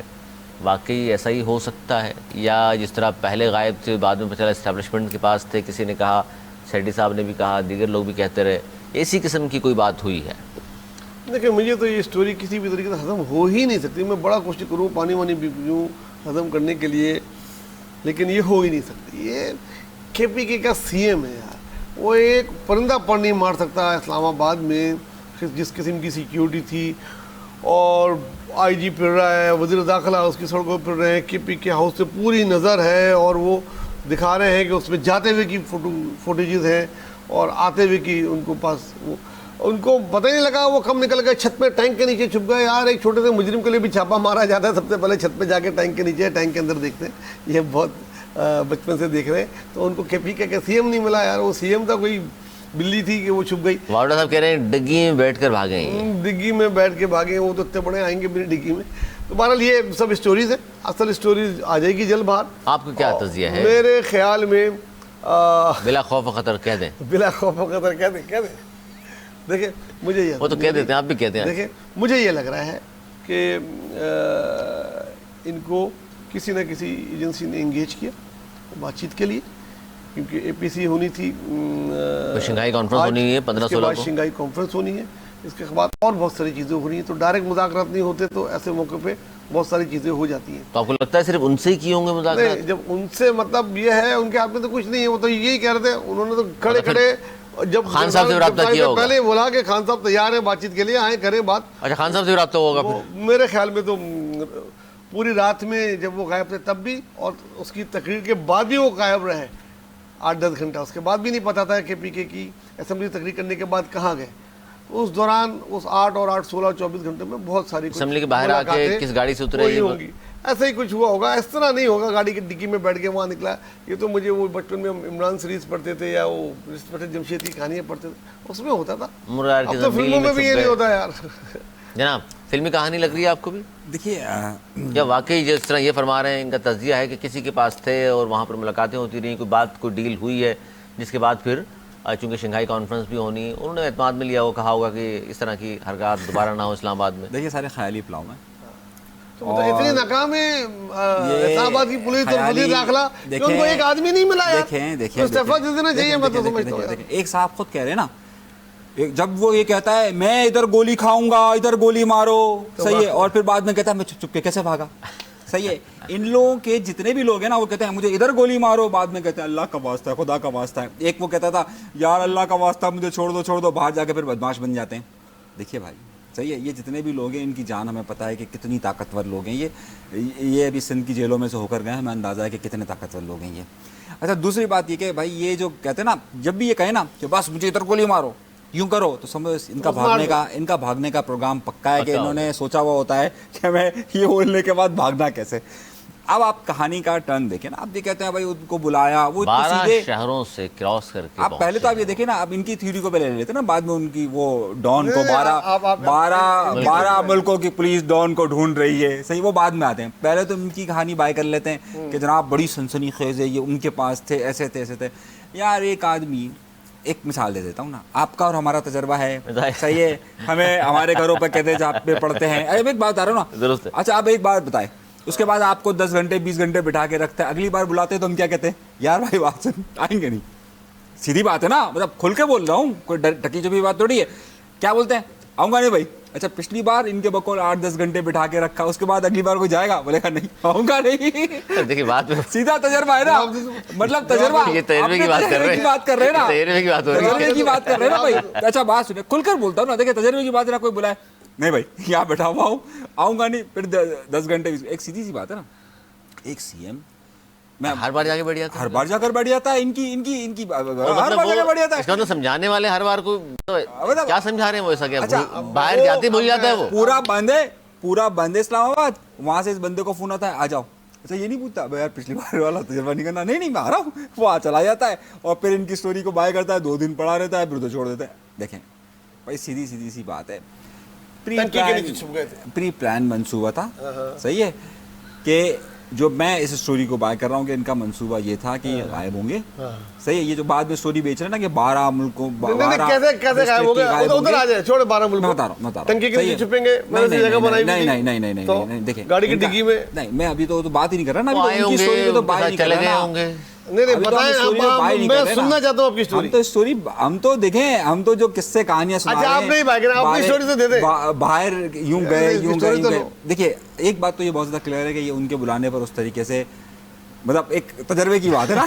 واقعی ایسا ہی ہو سکتا ہے، یا جس طرح پہلے غائب تھے بعد میں پتہ چلا اسٹیبلشمنٹ کے پاس تھے، کسی نے کہا، سیٹھی صاحب نے بھی کہا، دیگر لوگ بھی کہتے رہے، اسی قسم کی کوئی بات ہوئی ہے؟ دیکھیں مجھے تو یہ سٹوری کسی بھی طریقے سے ہضم ہو ہی نہیں سکتی، میں بڑا کوشش کروں پانی وانی بھی پیوں ہضم کرنے کے لیے، لیکن یہ ہو ہی نہیں سکتی۔ یہ کے پی کے کا سی ایم ہے یار، وہ ایک پرندہ پر نہیں مار سکتا اسلام آباد میں، جس قسم کی سیکیورٹی تھی، اور آئی جی پھر رہا ہے، وزیر داخلہ اس کی سڑکوں پھر رہے ہیں، کے پی کے ہاؤس سے پوری نظر ہے، اور وہ دکھا رہے ہیں کہ اس میں جاتے ہوئے کی فوٹیجز ہیں اور آتے ہوئے کی ان کو پاس، ان کو پتہ ہی نہیں لگا وہ کم نکل گئے، چھت پہ ٹینک کے نیچے چھپ گئے۔ یار ایک چھوٹے سے مجرم کے لیے بھی چھاپا مارا جاتا ہے، سب سے پہلے چھت پہ جا کے ٹینک کے نیچے، ٹینک کے اندر دیکھتے ہیں، یہ بہت بچپن سے دیکھ رہے ہیں۔ تو ان کو کے پی کے سی ایم نہیں ملا یار، وہ سی ایم تھا کوئی بلی تھی کہ وہ چھپ گئی۔ واوڈا صاحب کہہ رہے ہیں ڈگی میں بیٹھ کر بھاگے ہیں، ڈگی میں بیٹھ کے بھاگے ہیں، وہ تو اتنے بڑے آئیں گے میری ڈگی میں۔ تو بہرحال یہ سب اسٹوریز ہیں، اصل اسٹوریز آ جائے گی جلد باہر۔ آپ کو کیا تجزیہ ہے؟ میرے خیال میں بلا خوف و خطر کہہ دیں، بلا خوف و خطر کہہ دیں۔ دیکھیں مجھے یہ، وہ تو کہہ دیتے ہیں، آپ بھی کہتے ہیں۔ دیکھیں مجھے یہ لگ رہا ہے کہ ان کو کسی نہ کسی ایجنسی نے انگیج کیا بات چیت کے لیے، کیونکہ اے پی سی ہونی تھی، شنگھائی کانفرنس ہونی ہے 15-16 کو، شنگھائی کانفرنس ہونی ہے، اس کے بعد اور بہت ساری چیزیں ہو رہی ہیں، تو ڈائریکٹ مذاکرات نہیں ہوتے تو ایسے موقع پہ بہت ساری چیزیں ہو جاتی ہیں۔ تو آپ کو لگتا ہے صرف ان سے ہی کی ہوں گے مذاکرات؟ نہیں، جب ان سے مطلب یہ ہے ان کے ہاتھ میں تو کچھ نہیں ہے، وہ تو یہی کہہ رہے تھے، انہوں نے تو کھڑے کھڑے جب خان صاحب سے رابطہ کیا ہوگا؟ پہلے بولا کہ خان صاحب تیار ہیں بات چیت کے لیے، آئیں کریں بات۔ اچھا خان صاحب سے رابطہ ہوگا پھر؟ میرے خیال میں تو پوری رات میں جب وہ غائب تھے تب بھی، اور اس کی تقریر کے بعد بھی وہ غائب رہے 8-10 گھنٹہ، اس کے بعد بھی نہیں پتا تھا کہ پی کے کی اسمبلی تقریر کرنے کے بعد کہاں گئے۔ اس دوران اس 8 اور 8 16 24 گھنٹے میں بہت ساری اسمبلی کے باہر آ کے کس گاڑی سے اترے ہوئی ہوں گی، ایسا ہی کچھ ہوا ہوگا، اس طرح نہیں ہوگا گاڑی کی ڈگی میں بیٹھ کے وہاں نکلا۔ یہ تو مجھے وہ بچپن میں عمران سیریز پڑھتے تھے یا وہ انسپکٹر جمشید کی کہانیاں پڑھتے تھے، اس میں ہوتا تھا، اب تو فلموں میں بھی یہ نہیں ہوتا یار۔ جناب فلمی کہانی لگ رہی ہے آپ کو بھی؟ دیکھیے یا واقعی جس طرح یہ فرما رہے ہیں ان کا تجزیہ ہے کہ کسی کے پاس تھے اور وہاں پر ملاقاتیں ہوتی رہیں، کوئی بات کوئی ڈیل ہوئی ہے، جس کے بعد پھر چونکہ شنگھائی کانفرنس بھی ہونی، انہوں نے اعتماد میں لیا، وہ کہا ہوگا کہ اس طرح کی حرکات دوبارہ نہ ہو اسلام آباد میں؟ دیکھیے سارے خیالی پلاؤ ہیں، اتنی ناکام ہے اسلام آباد کی پولیس اور وزیر داخلہ کہ ان کو ایک آدمی نہیں ملا یار۔ دیکھیں استعفیٰ دے دینا چاہیے، میں تو سمجھتا ہوں۔ ایک صاحب خود کہہ رہے ہیں نا، جب وہ یہ کہتا ہے میں ادھر گولی کھاؤں گا، ادھر گولی مارو، صحیح ہے، اور پھر بعد میں کہتا ہے میں چپ چپ کے کیسے بھاگا، صحیح ہے۔ ان لوگوں کے جتنے بھی لوگ ہیں نا، وہ کہتے ہیں مجھے ادھر گولی مارو، بعد میں کہتے ہیں اللہ کا واسطہ ہے، خدا کا واسطہ ہے۔ ایک وہ کہتا تھا یار اللہ کا واسطہ مجھے چھوڑ دو، باہر جا کے پھر بدماش بن جاتے ہیں۔ دیکھیے بھائی صحیح ہے، یہ جتنے بھی لوگ ہیں ان کی جان ہمیں پتہ ہے کہ کتنی طاقتور لوگ ہیں، یہ ابھی سندھ کی جیلوں میں سے ہو کر گئے ہیں، ہمیں اندازہ ہے کہ کتنے طاقتور لوگ ہیں یہ۔ اچھا دوسری بات یہ کہ بھائی یہ جو کہتے ہیں نا، جب بھی یہ کہیں نا کہ بس مجھے ادھر گولی مارو، یوں کرو، تو سمجھو ان کا بھاگنے کا پروگرام پکا ہے کہ انہوں نے سوچا ہوا ہوتا ہے کہ میں یہ بولنے کے بعد بھاگنا کیسے۔ اب آپ کہانی کا ٹرن دیکھیں نا، آپ یہ کہتے ہیں بھائی ان کو بلایا، وہ 12 شہروں سے کراس کر کے آپ پہلے تو آپ یہ دیکھیں نا، اب ان کی تھیوری کو پہلے لے لیتے نا، بعد میں ان کی وہ ڈان کو 12 ملکوں کی پولیس ڈان کو ڈھونڈ رہی ہے، صحیح، وہ بعد میں آتے ہیں۔ پہلے تو ان کی کہانی بائی کر لیتے ہیں کہ جناب بڑی سنسنی خیز ہے، یہ ان کے پاس تھے، ایسے تھے ایسے تھے۔ یار ایک آدمی، ایک مثال دے دیتا ہوں نا، آپ کا اور ہمارا تجربہ ہے، صحیح ہے، ہمیں ہمارے گھروں پہ کہتے ہیں جہاں پہ پڑھتے ہیں، ایک بات بتا رہا ہوں نا، اچھا آپ ایک بات بتائیں، اس کے بعد آپ کو 10 گھنٹے 20 گھنٹے بٹھا کے رکھتا ہے، اگلی بار بلاتے ہیں تو ہم کیا کہتے ہیں، یار بھائی بات سن، آئیں گے نہیں، سیدھی بات ہے نا، مطلب کھل کے بول رہا ہوں، کوئی ڈکی چپی بات تھوڑی ہے، کیا بولتے ہیں آؤں گا نہیں بھائی، اچھا پچھلی بار ان کے بقول 8-10 گھنٹے بٹھا کے رکھا، اس کے بعد اگلی بار کوئی جائے گا، بولے گا نہیں آؤں گا نہیں۔ دیکھیے بات سیدھا تجربہ ہے نا، مطلب تجربہ، یہ تجربے کی بات کر رہے ہیں، بات کر رہے ہیں نا، تجربے کی بات ہو رہی ہے، تجربے کی بات کر رہے ہیں نا بھائی۔ اچھا بات سنیں، کھل کر بولتا ہوں نا، دیکھیں تجربے کی بات ہے نا، کوئی بلائے نہیں بھائی یہاں بیٹھا ہوا ہوں، آؤں گا نہیں، پھر 10 گھنٹے، ایک سیدھی سی بات ہے نا، ایک سی ایم میں ہر بار جا کے بیٹھ جاتا ہے، ہر بار جا کر بیٹھ جاتا ہے، ان کی ہر بار جا کے بیٹھ جاتا ہے. اس کا تو سمجھانے والے ہر بار کو کیا سمجھا رہے ہیں وہ، ایسا کیا اچھا، باہر جاتے ہی بھول جاتا ہے وہ. پورا بند ہے اسلام آباد. وہاں سے اس بندے کو فون آتا ہے آ جاؤ. اچھا یہ نہیں پوچھتا یار پچھلی بار والا تجربہ نہیں کرنا، نہیں میں آ رہا ہوں. وہ چلا جاتا ہے اور پھر ان کی سٹوری کو بائے کرتا ہے، 2 دن پڑھا رہتا ہے، پھر تو چھوڑ دیتا ہے. دیکھیں بھائی سیدھی سی بات ہے، پری پلان منصوبہ تھا. صحیح ہے کہ جو میں اس سٹوری کو بائی کر رہا ہوں کہ ان کا منصوبہ یہ تھا کہ یہ غائب ہوں گے. صحیح ہے، یہ جو بعد میں سٹوری بیچ رہے ہیں نا کہ 12 ملکوں کیسے غائب ہو گئے، ادھر آ جائے چھوڑے 12 ملک. میں بتا رہا ہوں ٹنکی کے نیچے چھپیں گے، میں نے جگہ بنائی ہوئی تھی. نہیں دیکھیں گاڑی کی ڈگی میں. نہیں میں ابھی تو بات ہی نہیں کر رہا نا، ابھی تو ان کی سٹوری کو تو بائی نہیں کر رہا نا. نہیں بتائیں، میں سننا چاہتا ہوں آپ کی سٹوری. ہم تو دیکھیں، ہم تو جو قصے کہانیاں سنا رہے ہیں. آپ نہیں بھاگ رہے، اپنی سٹوری تو دے دیں. باہر یوں گئے. دیکھیے ایک بات تو یہ بہت زیادہ کلیئر ہے کہ یہ ان کے بلانے پر اس طریقے سے، مطلب ایک تجربے کی بات ہے نا.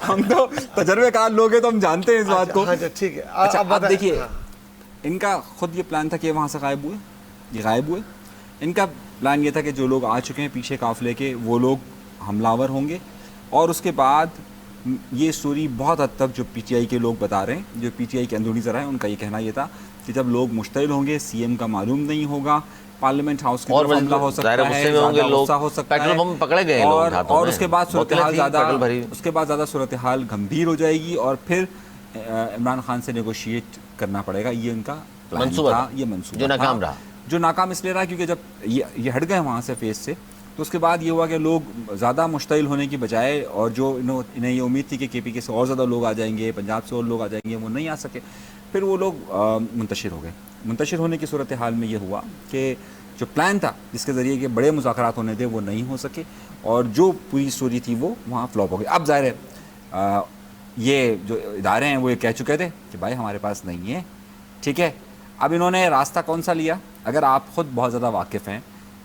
ہم تو تجربے کار لوگ ہیں تو ہم جانتے ہیں اس بات کو. ٹھیک ہے. اچھا اب دیکھیے ان کا خود یہ پلان تھا کہ وہاں سے یہ غائب ہوئے. ان کا پلان یہ تھا کہ جو لوگ آ چکے ہیں پیچھے قافلے کے وہ لوگ حملہ آور ہوں گے. اور اس کے بعد یہ سٹوری بہت حد تک جو پی ٹی آئی کے لوگ بتا رہے ہیں، جو پی ٹی آئی کے اندرونی ذرائع ہیں، ان کا یہ کہنا یہ تھا کہ جب لوگ مشتعل ہوں گے، سی ایم کا معلوم نہیں ہوگا، پارلیمنٹ ہاؤس کی طرف حملہ ہو سکتا ہے، زیادہ غصہ ہو سکتا ہے، اور اس کے بعد زیادہ صورتحال گمبھیر ہو جائے گی اور پھر عمران خان سے نیگوشیٹ کرنا پڑے گا. یہ ان کا پلان تھا، یہ منصوبہ جو ناکام اس لیے رہا کیونکہ جب یہ ہٹ گئے وہاں سے فیس سے، تو اس کے بعد یہ ہوا کہ لوگ زیادہ مشتعل ہونے کی بجائے، اور جو انہیں یہ امید تھی کہ کے پی کے سے اور زیادہ لوگ آ جائیں گے، پنجاب سے اور لوگ آ جائیں گے، وہ نہیں آ سکے. پھر وہ لوگ منتشر ہو گئے. منتشر ہونے کی صورتحال میں یہ ہوا کہ جو پلان تھا جس کے ذریعے کہ بڑے مذاکرات ہونے تھے وہ نہیں ہو سکے، اور جو پوری سٹوری تھی وہ وہاں فلاپ ہو گئی. اب ظاہر ہے یہ جو ادارے ہیں وہ یہ کہہ چکے تھے کہ بھائی ہمارے پاس نہیں ہے. ٹھیک ہے، اب انہوں نے راستہ کون سا لیا؟ اگر آپ خود بہت زیادہ واقف ہیں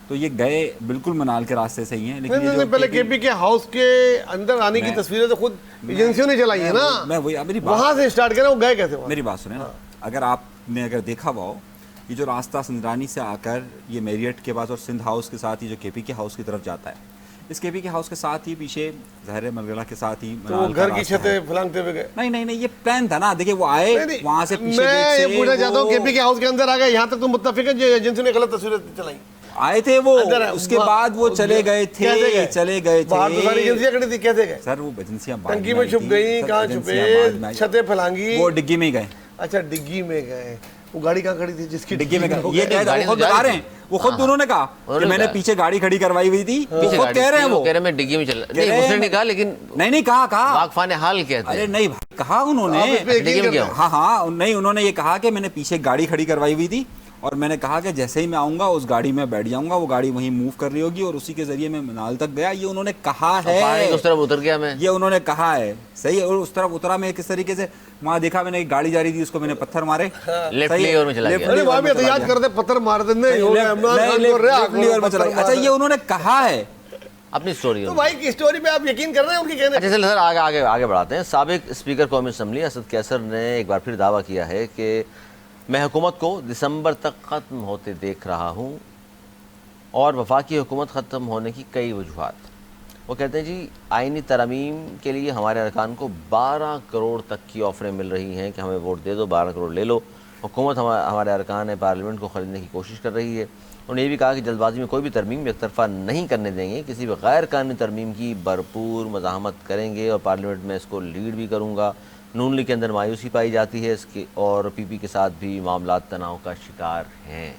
تو یہ گئے بالکل منال کے راستے سے ہی ہیں. لیکن پہلے کے پی کے ہاؤس کے اندر آنے کی تصویریں تو خود ایجنسیوں نے چلائی ہیں نا. میں وہاں سے اسٹارٹ کریں، وہ گئے کیسے؟ میری بات سنیں نا، اگر آپ نے دیکھا ہوا ہو یہ جو راستہ سندرانی سے آ کر یہ میریٹ کے پاس اور سندھ ہاؤس کے ساتھ یہ جو کے پی کے ہاؤس کی طرف جاتا ہے، اس کے پی کے ہاؤس کے ساتھ ہی پیچھے ظاہر ملگڑا کے ساتھ ہی گھر کی چھتیں پھلانگتے ہوئے گئے. نہیں یہ پلان تھا نا. دیکھیں وہ آئے وہاں سے پیچھے، میں یہ پوچھنا چاہتا ہوں کے پی کے ہاؤس کے اندر آ گئے، یہاں تک تو متفق ہے جو ایجنسی نے غلط تصویریں چلائی آئے تھے وہ، اس کے بعد وہ چلے گئے تھے. باہر تو ساری ایجنسیاں کھڑی تھی، کیسے گئے؟ سر وہ ایجنسیاں ٹنکی میں چھپ گئی، کہاں چھپے، چھتیں پھلانگی. وہ ڈگی میں گئے. اچھا ڈگی میں گئے. وہ گاڑی کہاں کھڑی تھی جس کی ڈگی میں گئے؟ یہ خود بتا رہے ہیں، وہ خود انہوں نے کہا کہ میں نے پیچھے گاڑی کھڑی کروائی ہوئی تھی. وہ خود کہہ رہے ہیں، وہ کہہ رہے میں ڈگی میں چلا نہیں، اس نے نہیں کہا، لیکن نہیں کہا واقفان حال کہتے ہیں. ارے نہیں کہا انہوں نے، ہاں نہیں انہوں نے یہ کہا کہ میں نے پیچھے گاڑی کھڑی کروائی ہوئی تھی اور میں نے کہا کہ جیسے ہی میں آؤں گا اس گاڑی میں بیٹھ جاؤں گا، وہ گاڑی وہیں موو کر رہی ہوگی اور اسی کے ذریعے میں منال تک گیا. یہ انہوں نے کہا ہے، اس طرف اتر گیا میں، یہ انہوں نے کہا ہے. صحیح ہے، اور اس طرف اترا میں کس طریقے سے وہاں دیکھا میں نے ایک گاڑی جا رہی تھی، اس کو میں نے پتھر مارے، لیفٹ لیور میں چلا گیا. وہاں بھی احتجاج کرتے پتھر مار دینے. اچھا یہ انہوں نے کہا ہے اپنی سٹوری. تو بھائی کی سٹوری پہ آپ یقین کر رہے ہیں ان کی کہنے؟ اچھا سر آگے بڑھاتے ہیں. سابق اسپیکر قومی اسمبلی اسد کیسر نے ایک بار پھر دعویٰ کیا ہے کہ میں حکومت کو دسمبر تک ختم ہوتے دیکھ رہا ہوں اور وفاقی حکومت ختم ہونے کی کئی وجوہات. وہ کہتے ہیں جی آئینی ترامیم کے لیے ہمارے ارکان کو 12 کروڑ تک کی آفریں مل رہی ہیں کہ ہمیں ووٹ دے دو، 12 کروڑ لے لو. حکومت ہمارے ارکان پارلیمنٹ کو خریدنے کی کوشش کر رہی ہے. انہوں نے یہ بھی کہا کہ جلد بازی میں کوئی بھی ترمیم ایک طرف نہیں کرنے دیں گے، کسی بھی غیر قانونی ترمیم کی بھرپور مزاحمت کریں گے اور پارلیمنٹ میں اس کو لیڈ بھی کروں گا. نون لیگ کے اندر مایوسی پائی جاتی ہے اس کی، اور پی پی کے ساتھ بھی معاملات تناؤ کا شکار ہیں.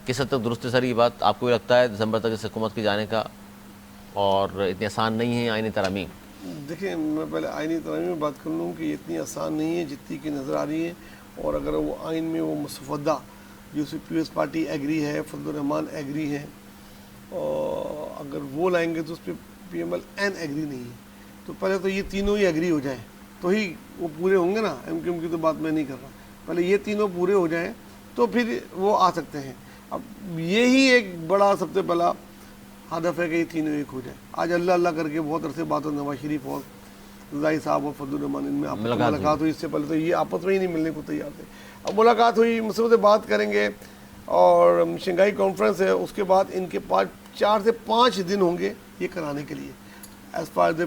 کس حد تک درست ہے سر یہ بات؟ آپ کو بھی لگتا ہے دسمبر تک اس حکومت کے جانے کا اور اتنی آسان نہیں ہے آئینی ترامیم؟ دیکھیں میں پہلے آئینی ترامیم میں بات کر لوں کہ یہ اتنی آسان نہیں ہے جتنی کی نظر آ رہی ہے. اور اگر وہ آئین میں وہ مسودہ جو سی پیپلز پارٹی ایگری ہے، فضل الرحمان ایگری ہیں، اور اگر وہ لائیں گے تو اس پہ P M L N agree نہیں ہے. تو پہلے تو یہ تینوں ہی ایگری ہو جائیں تو ہی وہ پورے ہوں گے نا. ایم کیو ایم کی تو بات میں نہیں کر رہا، پہلے یہ تینوں پورے ہو جائیں تو پھر وہ آ سکتے ہیں. اب یہی ایک بڑا سب سے پہلا ہدف ہے کہ یہ تینوں ایک ہو جائے. آج اللہ اللہ کر کے بہت عرصے بات ہو، نواز شریف اور رضائی صاحب اور فضل الرحمان ان میں ملاقات ہوئی. اس سے پہلے تو یہ آپس میں ہی نہیں ملنے کو تیار تھے. اب ملاقات ہوئی، مسودے بات کریں گے اور شنگھائی کانفرنس ہے، اس کے بعد ان کے پاس 4 سے 5 دن ہوں گے یہ کرانے کے لیے. as far as the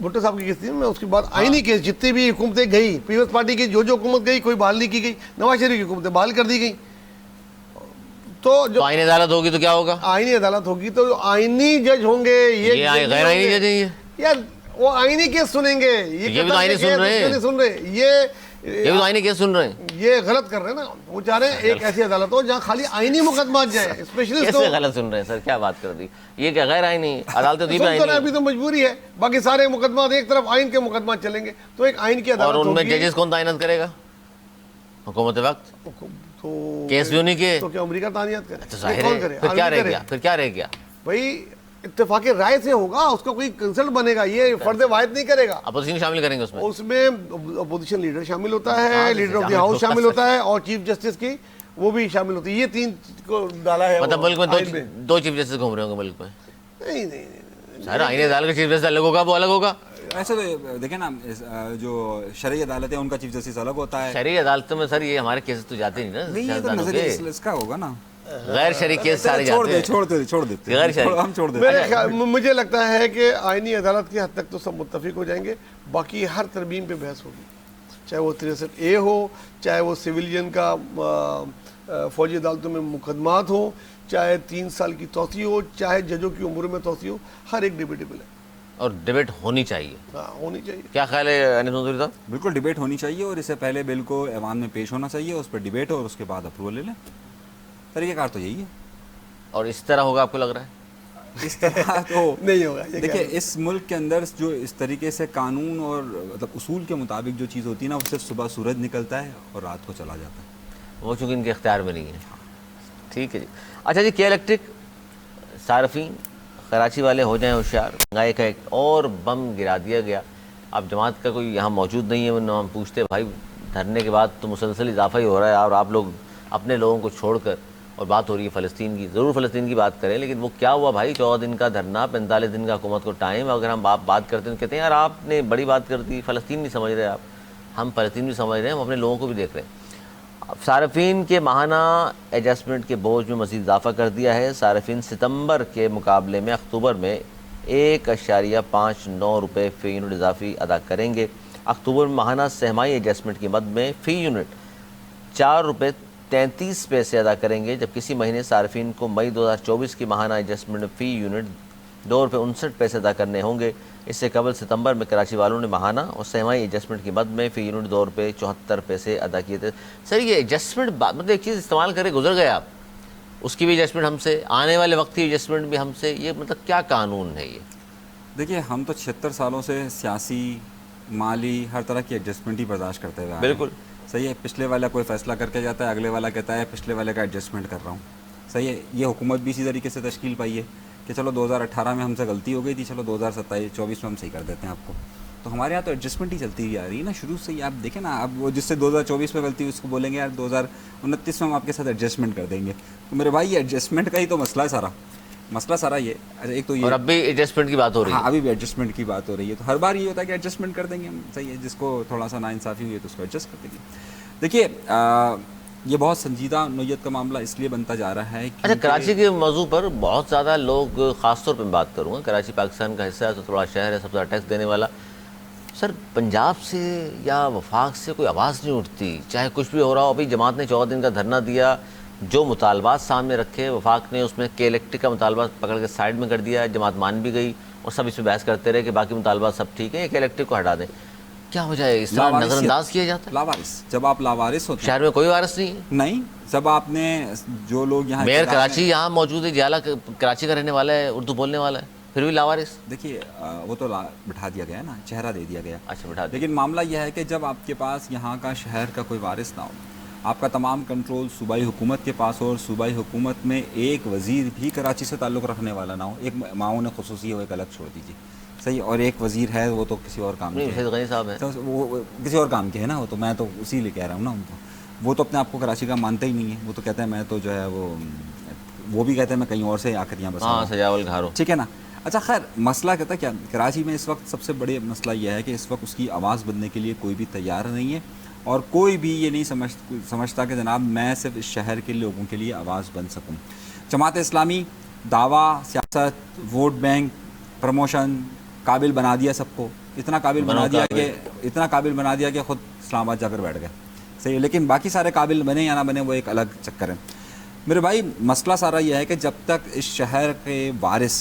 Bhutto صاحب کی کیس تھی میں اس کے بعد آئینی کیس جتنی بھی حکومتیں گئی پیپلز پارٹی کی جو حکومت گئی کوئی بحال نہیں کی گئی, نواز شریف کی حکومتیں بحال کر دی گئی. تو جو آئینی عدالت ہوگی تو کیا ہوگا؟ آئینی عدالت ہوگی تو آئینی جج ہوں گے, یہ غیر آئینی جج ہیں یار وہ آئینی کیس سنیں گے, یہ بھی تو آئینی سن رہے ہیں, سن رہے یہ بھی تو آئینی کیس سن رہے ہیں. یہ غلط کر رہے ہیں نا, وہ چاہ رہے ہیں ایک ایسی عدالت ہو جہاں خالی آئینی مقدمات جائیں, اسپیشلسٹ کیسے غلط سن رہے ہیں سر, کیا بات کر دی, یہ کیا غیر آئینی عدالتیں دی سن تو ابھی تو مجبوری ہے, باقی سارے مقدمات ایک طرف آئین کے مقدمات چلیں گے تو ایک آئین کی عدالت اور ان میں ہوگی. ججز کون تعینات کرے گا؟ حکومت وقت. تو کیس بھی انہیں کے, تو کیا امریکہ تعینات کرے؟ تو ظاہر ہے پھر کیا رہ گیا, پھر کیا رہ گیا؟ بھائی اتفاق رائے سے ہوگا, اس کا کوئی کنسلٹ بنے گا, یہ فرد واحد نہیں کرے گا. اپوزیشن شامل کریں گے اس میں اپوزیشن لیڈر شامل ہوتا ہے, لیڈر آف دی ہاؤس شامل ہوتا ہے, اور چیف جسٹس کی وہ بھی شامل ہوتی ہے. یہ تین کو ڈالا ہے. مطلب ملک میں دو چیف جسٹس گھوم رہے ہوں گے ملک میں؟ نہیں سر آئینی عدالت کا چیف جسٹس الگ ہوگا, وہ الگ ہوگا. ایسے دیکھیں نا, جو شرعی عدالت ہے ان کا چیف جسٹس الگ ہوتا ہے. شرعی عدالتوں میں سر یہ ہمارے کیسز تو جاتے نہیں نا, اس کا ہوگا نا, غیر شرعی کیس سارے جاتے ہیں. چھوڑ دیتے غیر شرعی ہم چھوڑ دیتے. مجھے لگتا ہے کہ آئینی عدالت کی حد تک تو سب متفق ہو جائیں گے, باقی ہر ترمیم پہ بحث ہوگی, چاہے وہ 63A ہو, چاہے وہ سویلین کا فوجی عدالتوں میں مقدمات ہوں, چاہے 3 سال کی توسیع ہو, چاہے ججوں کی عمر میں توسیع ہو, ہر ایک ڈیبیٹیبل ہے اور ڈیبیٹ ہونی چاہیے. ہاں ہونی چاہیے. کیا خیال ہے انیس منصوری صاحب؟ بالکل ڈیبیٹ ہونی چاہیے, اور اس سے پہلے بل کو ایوان میں پیش ہونا چاہیے, اس پر ڈیبیٹ ہو اور اس کے بعد اپروول لے لیں. طریقہ کار تو یہی ہے. اور اس طرح ہوگا آپ کو لگ رہا ہے؟ اس طرح تو نہیں ہوگا. دیکھیں اس ملک کے اندر جو اس طریقے سے قانون اور مطلب اصول کے مطابق جو چیز ہوتی ہے نا, وہ صرف صبح سورج نکلتا ہے اور رات کو چلا جاتا ہے. وہ چونکہ ان کے اختیار میں نہیں ہے. ٹھیک ہے جی. اچھا جی, کے الیکٹرک صارفین کراچی والے ہو جائیں ہوشیار, مہنگائی کا ایک اور بم گرا دیا گیا. اب جماعت کا کوئی یہاں موجود نہیں ہے, ورنہ ہم پوچھتے بھائی دھرنے کے بعد تو مسلسل اضافہ ہی ہو رہا ہے, اور آپ لوگ اپنے لوگوں کو چھوڑ کر, اور بات ہو رہی ہے فلسطین کی, ضرور فلسطین کی بات کریں, لیکن وہ کیا ہوا بھائی, 14 دن کا دھرنا, 45 دن کا حکومت کو ٹائم. اگر ہم بات کرتے ہیں کہتے ہیں یار آپ نے بڑی بات کر دی, فلسطین نہیں سمجھ رہے آپ. ہم فلسطین بھی سمجھ رہے ہیں, ہم اپنے لوگوں کو بھی دیکھ رہے ہیں. صارفین کے ماہانہ ایڈجسٹمنٹ کے بوجھ میں مزید اضافہ کر دیا ہے. صارفین ستمبر کے مقابلے میں اکتوبر میں 1.59 روپے فی یونٹ اضافی ادا کریں گے. اکتوبر میں ماہانہ سہمائی ایڈجسٹمنٹ کی مد میں فی یونٹ 4 روپے 33 پیسے ادا کریں گے, جب کسی مہینے صارفین کو مئی 2024 کی ماہانہ ایڈجسٹمنٹ فی یونٹ 2 روپے 59 پیسے ادا کرنے ہوں گے. اس سے قبل ستمبر میں کراچی والوں نے ماہانہ اور سہمائی ایڈجسٹمنٹ کی مد میں فی یونٹ 2 روپے 74 پیسے ادا کیے تھے. سر یہ ایڈجسٹمنٹ مطلب ایک چیز استعمال کرے گزر گئے آپ, اس کی بھی ایڈجسٹمنٹ ہم سے, آنے والے وقت کی ایڈجسٹمنٹ بھی ہم سے, یہ مطلب کیا قانون ہے یہ؟ دیکھیے ہم تو 76 سالوں سے سیاسی, مالی, ہر طرح کی ایڈجسٹمنٹ ہی برداشت کرتے ہوئے. بالکل صحیح ہے. پچھلے والا کوئی فیصلہ کر کے جاتا ہے, اگلے والا کہتا ہے پچھلے والے کا ایڈجسٹمنٹ کر رہا ہوں. صحیح ہے. یہ حکومت بھی اسی طریقے سے تشکیل پائی ہے کہ چلو 2018 میں ہم سے غلطی ہو گئی تھی, چلو 2024 میں ہم صحیح کر دیتے ہیں آپ کو. تو ہمارے یہاں تو ایڈجسٹمنٹ ہی چلتی ہوئی آ رہی ہے نا شروع سے ہی. آپ دیکھیں نا, اب وہ جس سے 2024 میں غلطی اس کو بولیں گے یار 2029 میں ہم آپ کے ساتھ ایڈجسٹمنٹ کر دیں گے. تو میرے بھائی یہ ایڈجسٹمنٹ کا ہی تو مسئلہ سارا یہ. ایک تو یہ, اور اب بھی ایڈجسٹمنٹ کی بات ہو رہی ہے. ہاں ابھی بھی ایڈجسٹمنٹ کی بات ہو رہی ہے. تو ہر بار یہ ہوتا ہے کہ ایڈجسٹمنٹ کر دیں گے ہم. صحیح ہے. جس کو تھوڑا سا ناانصافی ہوئی ہے تو اس کو ایڈجسٹ کر دیں گے. دیکھیے یہ بہت سنجیدہ نوعیت کا معاملہ اس لیے بنتا جا رہا ہے. اچھا, کراچی کے موضوع پر بہت زیادہ لوگ, خاص طور پہ میں بات کروں گا, کراچی پاکستان کا حصہ ہے, تو بڑا شہر ہے, سب سے زیادہ ٹیکس دینے والا. سر پنجاب سے یا وفاق سے کوئی آواز نہیں اٹھتی, چاہے کچھ بھی ہو رہا ہو. ابھی جماعت نے 14 دن کا دھرنا دیا, جو مطالبات سامنے رکھے وفاق نے اس میں کے الیکٹرک کا مطالبہ پکڑ کے سائڈ میں کر دیا, جماعت مان بھی گئی, اور سب اس پہ بحث کرتے رہے کہ باقی مطالبات سب ٹھیک ہیں, کے الیکٹرک کو ہٹا دیں. کیا ہو جائے, اس طرح نظر انداز کیا جاتا ہے؟ لاوارث, جب آپ لاوارث ہوتے شہر میں کوئی وارث نہیں ہے. نہیں, جب آپ نے جو لوگ یہاں میئر کراچی یہاں موجود ہے, جیالہ کراچی کا رہنے والا ہے, اردو بولنے والا ہے, پھر بھی لاوارث. دیکھیے وہ تو بٹھا دیا گیا نا, چہرہ دے دیا گیا. اچھا بٹھا دیا. لیکن معاملہ یہ ہے کہ جب آپ کے پاس یہاں کا شہر کا کوئی وارث نہ ہو, آپ کا تمام کنٹرول صوبائی حکومت کے پاس ہو, اور صوبائی حکومت میں ایک وزیر بھی کراچی سے تعلق رکھنے والا نہ ہو, ایک معاون خصوصی ہو, ایک الگ چھوڑ دیجیے. صحیح. اور ایک وزیر ہے وہ تو کسی اور کام کے, غنی صاحب ہیں, وہ کسی اور کام کے ہے نا, وہ تو میں تو اسی لیے کہہ رہا ہوں نا ان کو. وہ تو اپنے آپ کو کراچی کا مانتے ہی نہیں ہے. وہ تو کہتے ہیں میں تو جو ہے وہ بھی کہتے ہیں میں کہیں اور سے آ کر یہاں بس. ہاں سجاول گھارو. ٹھیک ہے نا. اچھا خیر, مسئلہ کہتا ہے کیا کراچی میں اس وقت سب سے بڑے مسئلہ یہ ہے کہ اس وقت اس کی آواز بننے کے لیے کوئی بھی تیار نہیں ہے, اور کوئی بھی یہ نہیں سمجھتا کہ جناب میں صرف اس شہر کے لوگوں کے لیے آواز بن سکوں. جماعت اسلامی دعویٰ, سیاست, ووٹ بینک, پروموشن, قابل بنا دیا سب کو. اتنا قابل بنا دیا کہ خود اسلام آباد جا کر بیٹھ گئے. صحیح ہے, لیکن باقی سارے قابل بنے یا نہ بنے وہ ایک الگ چکر ہے. میرے بھائی مسئلہ سارا یہ ہے کہ جب تک اس شہر کے وارث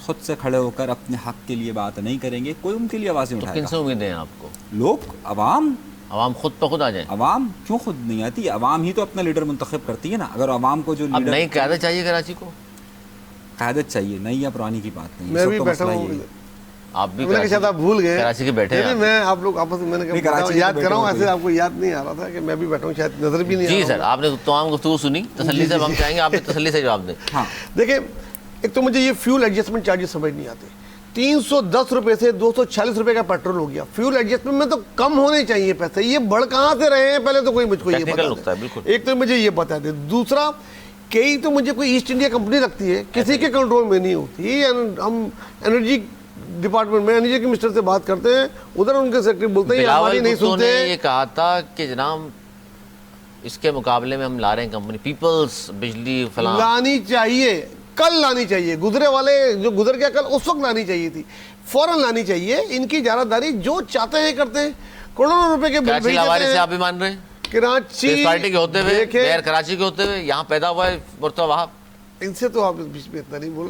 خود سے کھڑے ہو کر اپنے حق کے لیے بات نہیں کریں گے, کوئی ان کے لیے آواز نہیں اٹھائے گا. کن سے امیدیں ہیں آپ کو؟ لوگ, عوام خود پہ خود آ جائیں. عوام کیوں خود نہیں آتی؟ عوام ہی تو اپنا لیڈر منتخب کرتی ہے نا. اگر عوام کو جو اب لیڈر نئی قیادت چاہیے کراچی کو, قیادت چاہیے, نئی یا پرانی کی بات نہیں. میں بھی بیٹھا ہوں, آپ بھی شاید آپ بھول گئے کراچی کے بیٹھے ہیں. میں آپ لوگ آپس میں نے یاد کراؤں, ایسے آپ کو یاد نہیں آ رہا تھا کہ میں بھی بیٹھا ہوں, شاید نظر بھی نہیں آ رہا. جی سر, آپ نے تمام گفتگو سنی, تسلی سے ہم چاہیں گے آپ نے تسلی سے جواب دیں. ہاں دیکھیں, ایک تو مجھے یہ فیول ایڈجسٹمنٹ چارجز سمجھ نہیں آتے. 310 روپے سے 246 روپے کا پیٹرول ہو گیا. فیول ایڈجسٹمنٹ میں تو کم ہونے چاہیے پیسے, یہ بڑھ کہاں سے رہے ہیں پہلے تو کوئی مجھ کو یہ بتا دے. ایک تو مجھے یہ بتا دے. دوسرا, کئی تو مجھے کوئی ایسٹ انڈیا کمپنی لگتی ہے, کسی کے کنٹرول میں نہیں ہوتی. ہم انرجی ڈپارٹمنٹ میں انرجی کے منسٹر سے بات کرتے ہیں, ادھر ان کے سیکرٹری بولتے ہیں ہماری نہیں سنتے. یہ کہا تھا کہ جناب اس کے مقابلے میں ہم لا رہے ہیں کمپنی پیپلز بجلی فلاں لانی چاہیے, کل لانی چاہیے. گزرے والے جو گزر گیا کل, اس وقت لانی چاہیے تھی, فوراً لانی چاہیے. ان کی اجارتداری جو چاہتے ہیں کرتے ہیں, کروڑوں روپے کے بل بھیج دیتے سے ہیں. آپ بھی مان رہے ہیں کراچی پارٹی کے ہوتے ہوئے, غیر کراچی کے ہوتے ہوئے یہاں پیدا ہوا ہے مرتضی وہاب. ان سے تو آپ اس بیچ میں اتنا نہیں بول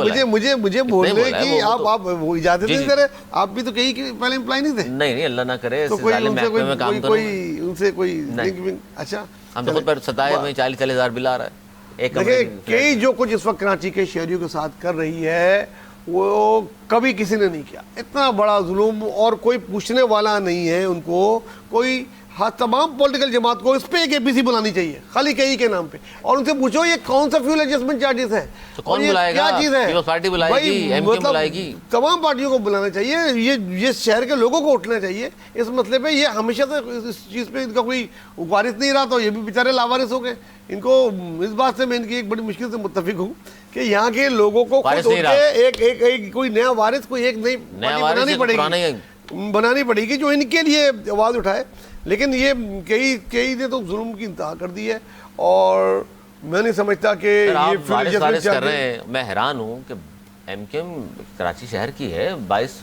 رہے. مجھے بولنے کی آپ وہ اجازت نہیں دے رہے. آپ بھی تو کہیں پہلے امپلائی نہیں تھے. نہیں اللہ نہ کرے, ان سے کوئی اچھا ہم تو خود پر ستائے میں 40,000 بل آ رہا ہے. دیکھیں, کئی جو کچھ اس وقت کراچی کے شہریوں کے ساتھ کر رہی ہے وہ کبھی کسی نے نہیں کیا. اتنا بڑا ظلم, اور کوئی پوچھنے والا نہیں ہے ان کو. کوئی تمام پولیٹیکل جماعت کو اس پہ ایک APC بلانی چاہیے خالی کئی کے نام پہ, اور ان سے پوچھو یہ کون سا فیول ایڈجسٹمنٹ چارجز ہے, کون بلائے گا؟ کیا چیز ہے؟ پیپلز پارٹی بلائے گی, ایم کیو بلائے گی, تمام پارٹیوں کو بلانا چاہیے. یہ شہر کے لوگوں کو اٹھنا چاہیے اس مسئلے پہ. یہ ہمیشہ سے اس چیز پہ ان کا کوئی وارث نہیں رہا, تو یہ بھی بیچارے لاوارث ہو گئے. ان کو اس بات سے میں ان کی ایک بڑی مشکل سے متفق ہوں کہ یہاں کے لوگوں کو ایک کوئی نیا وارث, کوئی ایک نئی بنانی پڑے گی جو ان کے لیے آواز اٹھائے. لیکن یہ کئی نے تو ظلم کی انتہا کر دی ہے, اور میں نہیں سمجھتا کہ یہ وارث کر رہے ہیں. میں حیران ہوں کہ ایم کیو ایم کراچی شہر کی ہے, 22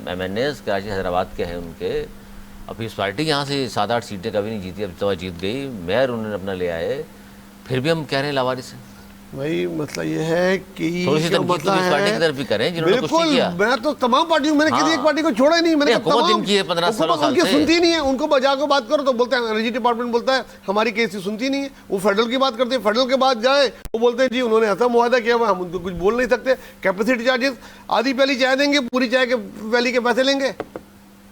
MNAs کراچی حیدرآباد کے ہیں ان کے. اب پیپلز پارٹی یہاں سے 7-8 سیٹیں کبھی نہیں جیتی, اب تو جیت گئی. میئر انہوں نے اپنا لے آئے, پھر بھی ہم کہہ رہے ہیں لاوارث ہیں. بھائی مسئلہ یہ ہے کہ تھوڑی سی تنقید تو پیپلز پارٹی کی طرف بھی کریں جنہوں نے کچھ نہیں کیا. میں تو تمام پارٹیوں میں نے کسی ایک پارٹی کو چھوڑا ہی نہیں. میں نے حکومت ان کی ہے 15 سال ان کی سنتی نہیں ہے. ان کو بجا کے بات کرو تو بولتے ہیں انرجی ڈپارٹمنٹ بولتا ہے ہماری کیسی سنتی نہیں ہے. وہ فیڈرل کی بات کرتے ہیں, فیڈرل کے بعد جائے وہ بولتے ہیں جی انہوں نے ایسا معاہدہ کیا ہوا, ہم ان کو کچھ بول نہیں سکتے. کیپیسٹی چارجز, آدھی پیلی چائے دیں گے, پوری چائے کے پیلی کے پیسے لیں گے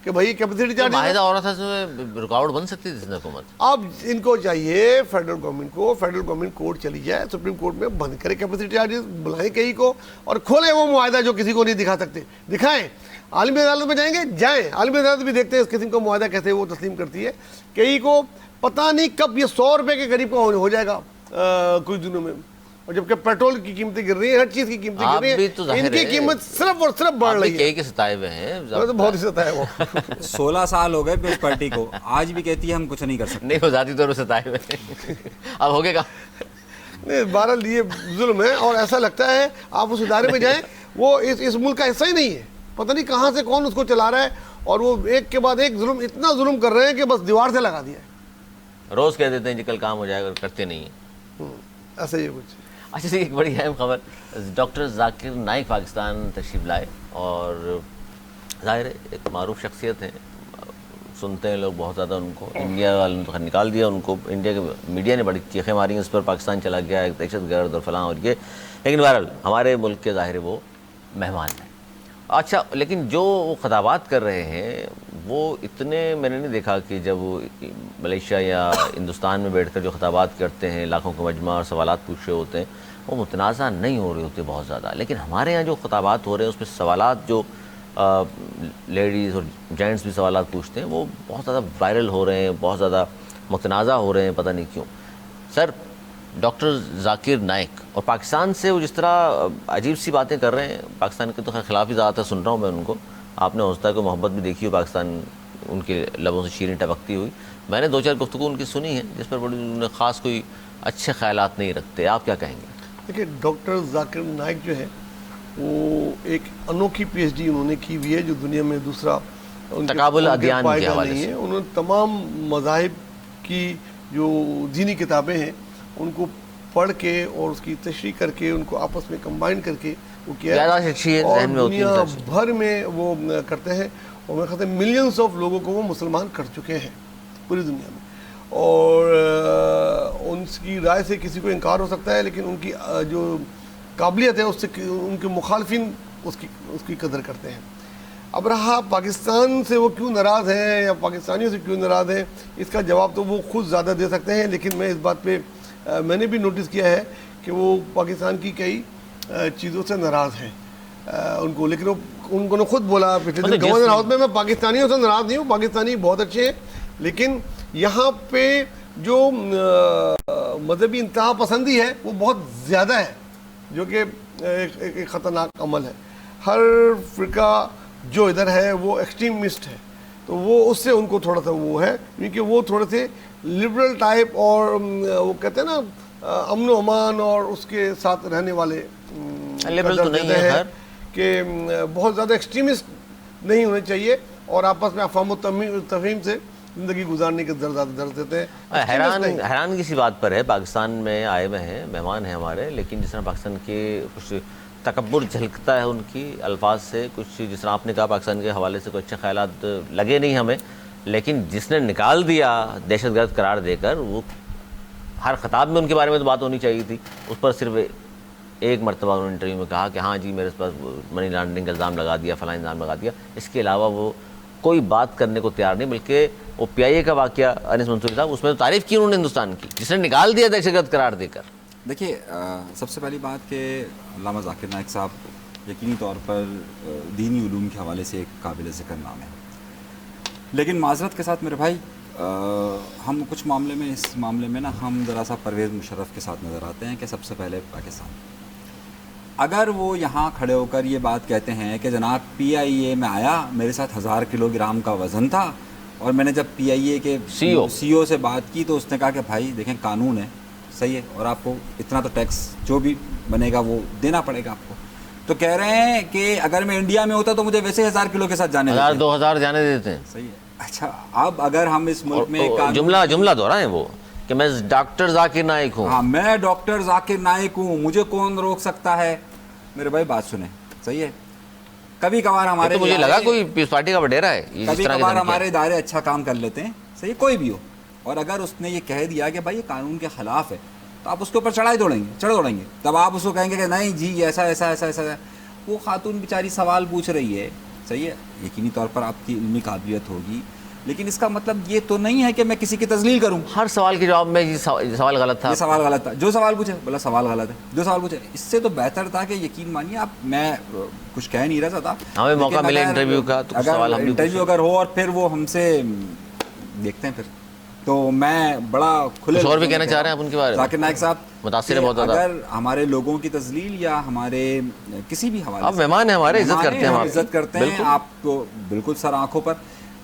کہ بھائی کیپیسٹی چارج معاہدہ ہو رہا تھا, اس میں رکاوٹ بن سکتی تھی حکومت. اب ان کو چاہیے فیڈرل گورنمنٹ کورٹ چلی جائے, سپریم کورٹ میں بند کرے کیپیسٹی چارجز, بلائیں کئی کو اور کھولے وہ معاہدہ جو کسی کو نہیں دکھا سکتے, دکھائیں. عالمی عدالت میں جائیں گے, جائیں. عالمی عدالت بھی دیکھتے ہیں اس قسم کا معاہدہ کیسے وہ تسلیم کرتی ہے. کئی کو پتہ نہیں کب یہ 100 روپے کے قریب کا ہو جائے گا کچھ دنوں میں, اور جبکہ پیٹرول کی قیمتیں گر رہی ہیں, ہر چیز کی قیمتیں گر رہی ہیں, ان کی قیمت صرف اور صرف بڑھ رہی ہے. کے ستائے ہوئے ہیں, بہت ہی ستائے وہ 16 سال ہو گئے پیپلز پارٹی کو, آج بھی کہتی ہے ہم کچھ نہیں کر سکتے. نہیں, وہ ذاتی طور پر ستائے ہوئے ہیں. اب ہو گئے گا نہیں, بہرحال یہ ظلم ہے. اور ایسا لگتا ہے آپ اس ادارے میں جائیں, وہ اس ملک کا حصہ ہی نہیں ہے. پتہ نہیں کہاں سے کون اس کو چلا رہا ہے, اور وہ ایک کے بعد ایک ظلم, اتنا ظلم کر رہے ہیں کہ بس دیوار سے لگا دیا ہے. روز کہہ دیتے ہیں جی کل کام ہو جائے گا, کرتے نہیں ہیں. ایسا ہی کچھ. اچھا جی, ایک بڑی اہم خبر, ڈاکٹر ذاکر نائک پاکستان تشریف لائے, اور ظاہر ہے ایک معروف شخصیت ہیں, سنتے ہیں لوگ بہت زیادہ ان کو. انڈیا والوں نے تو نکال دیا ان کو, انڈیا کے میڈیا نے بڑی چیخیں ماری ہیں اس پر, پاکستان چلا گیا ایک دہشت گرد اور فلاں اور یہ. لیکن بہرحال ہمارے ملک کے ظاہر وہ مہمان ہیں. اچھا, لیکن جو وہ خطابات کر رہے ہیں وہ اتنے میں نے نہیں دیکھا کہ جب وہ ملیشیا یا ہندوستان میں بیٹھ کر جو خطابات کرتے ہیں, لاکھوں کا مجمع اور سوالات پوچھ رہے ہوتے ہیں, وہ متنازع نہیں ہو رہے ہوتے بہت زیادہ. لیکن ہمارے یہاں جو خطابات ہو رہے ہیں اس میں سوالات جو لیڈیز اور جینٹس بھی سوالات پوچھتے ہیں وہ بہت زیادہ وائرل ہو رہے ہیں, بہت زیادہ متنازع ہو رہے ہیں, پتہ نہیں کیوں. سر, ڈاکٹر ذاکر نائک اور پاکستان سے وہ جس طرح عجیب سی باتیں کر رہے ہیں, پاکستان کے تو خلاف ہی زیادہ تر سن رہا ہوں میں ان کو. آپ نے ہوستا کو محبت بھی دیکھی ہو, پاکستان ان کے لبوں سے شیریں ٹپکتی ہوئی. میں نے 2-4 گفتگو ان کی سنی ہے جس پر بڑی انہوں نے خاص کوئی اچھے خیالات نہیں رکھتے. آپ کیا کہیں گے؟ دیکھیے, ڈاکٹر ذاکر نائک جو ہے وہ ایک انوکھی PhD انہوں نے کی ہوئی ہے جو دنیا میں دوسرا تقابل ادیان کے حوالے نہیں سے ہے. انہوں نے تمام مذاہب کی جو دینی کتابیں ہیں ان کو پڑھ کے اور اس کی تشریح کر کے ان کو آپس میں کمبائن کر کے وہ کیا ہے اور دنیا بھر میں وہ کرتے ہیں. اور میں کہتا ہوں ملینز آف لوگوں کو وہ مسلمان کر چکے ہیں پوری دنیا میں. اور ان کی رائے سے کسی کو انکار ہو سکتا ہے لیکن ان کی جو قابلیت ہے اس سے ان کے مخالفین اس کی قدر کرتے ہیں. اب رہا پاکستان سے وہ کیوں ناراض ہیں یا پاکستانیوں سے کیوں ناراض ہیں اس کا جواب تو وہ خود زیادہ دے سکتے ہیں. لیکن میں اس بات پہ میں نے بھی نوٹس کیا ہے کہ وہ پاکستان کی کئی چیزوں سے ناراض ہیں ان کو. لیکن ان کو نے خود بولا پچھلے دن گورنر ہاؤس میں پاکستانیوں سے ناراض نہیں ہوں, پاکستانی بہت اچھے ہیں لیکن یہاں پہ جو مذہبی انتہا پسندی ہے وہ بہت زیادہ ہے جو کہ ایک خطرناک عمل ہے. ہر فرقہ جو ادھر ہے وہ ایکسٹریمسٹ ہے تو وہ اس سے ان کو تھوڑا سا وہ ہے کیونکہ وہ تھوڑے سے لبرل ٹائپ اور وہ کہتے ہیں نا امن و امان اور اس کے ساتھ رہنے والے ہیں کہ بہت زیادہ ایکسٹریمسٹ نہیں ہونے چاہیے اور آپس میں افہام و تفہیم سے زندگی گزارنے کے درد دیتے ہیں. حیران کسی بات پر ہے, پاکستان میں آئے ہوئے ہیں, مہمان ہیں ہمارے, لیکن جس طرح پاکستان کے کچھ تکبر جھلکتا ہے ان کی الفاظ سے, کچھ جس طرح آپ نے کہا پاکستان کے حوالے سے کوئی اچھے خیالات لگے نہیں ہمیں, لیکن جس نے نکال دیا دہشت گرد قرار دے کر, وہ ہر خطاب میں ان کے بارے میں تو بات ہونی چاہیے تھی. اس پر صرف ایک مرتبہ انہوں نے انٹرویو میں کہا کہ ہاں جی میرے پاس منی لانڈرنگ کا الزام لگا دیا, فلاں الزام لگا دیا. اس کے علاوہ وہ کوئی بات کرنے کو تیار نہیں, بلکہ وہ PIA کا واقعہ انیس منصوری صاحب اس میں تو تعریف کی انہوں نے ہندوستان کی, جس نے نکال دیا دہشت گرد قرار دے کر. دیکھیے سب سے پہلی بات کہ علامہ ذاکر نائک صاحب یقینی طور پر دینی علوم کے حوالے سے ایک قابل ذکر نام ہے, لیکن معذرت کے ساتھ میرے بھائی ہم کچھ معاملے میں اس معاملے میں نا ہم ذرا سا پرویز مشرف کے ساتھ نظر آتے ہیں کہ سب سے پہلے پاکستان اگر وہ یہاں کھڑے ہو کر یہ بات کہتے ہیں کہ جناب PIA میں آیا, میرے ساتھ 1000 کلو گرام کا وزن تھا اور میں نے جب PIA کے CEO سے بات کی تو اس نے کہا کہ بھائی دیکھیں قانون ہے صحیح ہے اور آپ کو اتنا تو ٹیکس جو بھی بنے گا وہ دینا پڑے گا آپ کو, تو کہہ رہے ہیں کہ اگر میں انڈیا میں ہوتا تو مجھے ویسے 1000 کلو کے ساتھ جانے 2000 جانے دیتے ہیں. صحیح ہے. اچھا اب اگر ہم اس ملک میں جملہ دہرائیں وہ کہ میں ڈاکٹر ذاکر نائک ہوں, ہاں میں ڈاکٹر ذاکر نائک ہوں, مجھے کون روک سکتا ہے. میرے بھائی بات سنیں صحیح ہے, کبھی کبھار ہمارے مجھے لگا کوئی پیس پارٹی کا وڈیرا ہے, کبھی کبھار ہمارے ادارے اچھا کام کر لیتے ہیں صحیح کوئی بھی ہو, اور اگر اس نے یہ کہہ دیا کہ بھائی یہ قانون کے خلاف ہے تو آپ اس کے اوپر چڑھ دوڑیں گے. تب آپ اس کو کہیں گے کہ نہیں جی ایسا ایسا ایسا ایسا. وہ خاتون بیچاری سوال پوچھ رہی ہے صحیح ہے, یقینی طور پر آپ کی علمی قابلیت ہوگی, لیکن اس کا مطلب یہ تو نہیں ہے کہ میں کسی کی تذلیل کروں. ہر سوال کے جواب میں یہ سوال غلط تھا, یہ سوال غلط تھا, جو سوال پوچھے بولا سوال غلط ہے, جو سوال پوچھے. اس سے تو بہتر تھا کہ یقین مانیے آپ, میں کچھ کہہ نہیں رہا تھا, ہمیں موقع ملے انٹرویو کا تو سوال ہم انٹرویو اگر ہو اور پھر وہ ہم سے دیکھتے ہیں پھر تو میں بڑا کھلے اور بھی کہنا چاہ رہے ہیں آپ ان کے بارے میں. ذاکر نائک صاحب متاثر ہے بہت زیادہ, اگر ہمارے لوگوں کی تذلیل یا ہمارے کسی بھی حوالے آپ مہمان ہیں ہمارے, عزت کرتے ہیں آپ کو بالکل سر آنکھوں پر,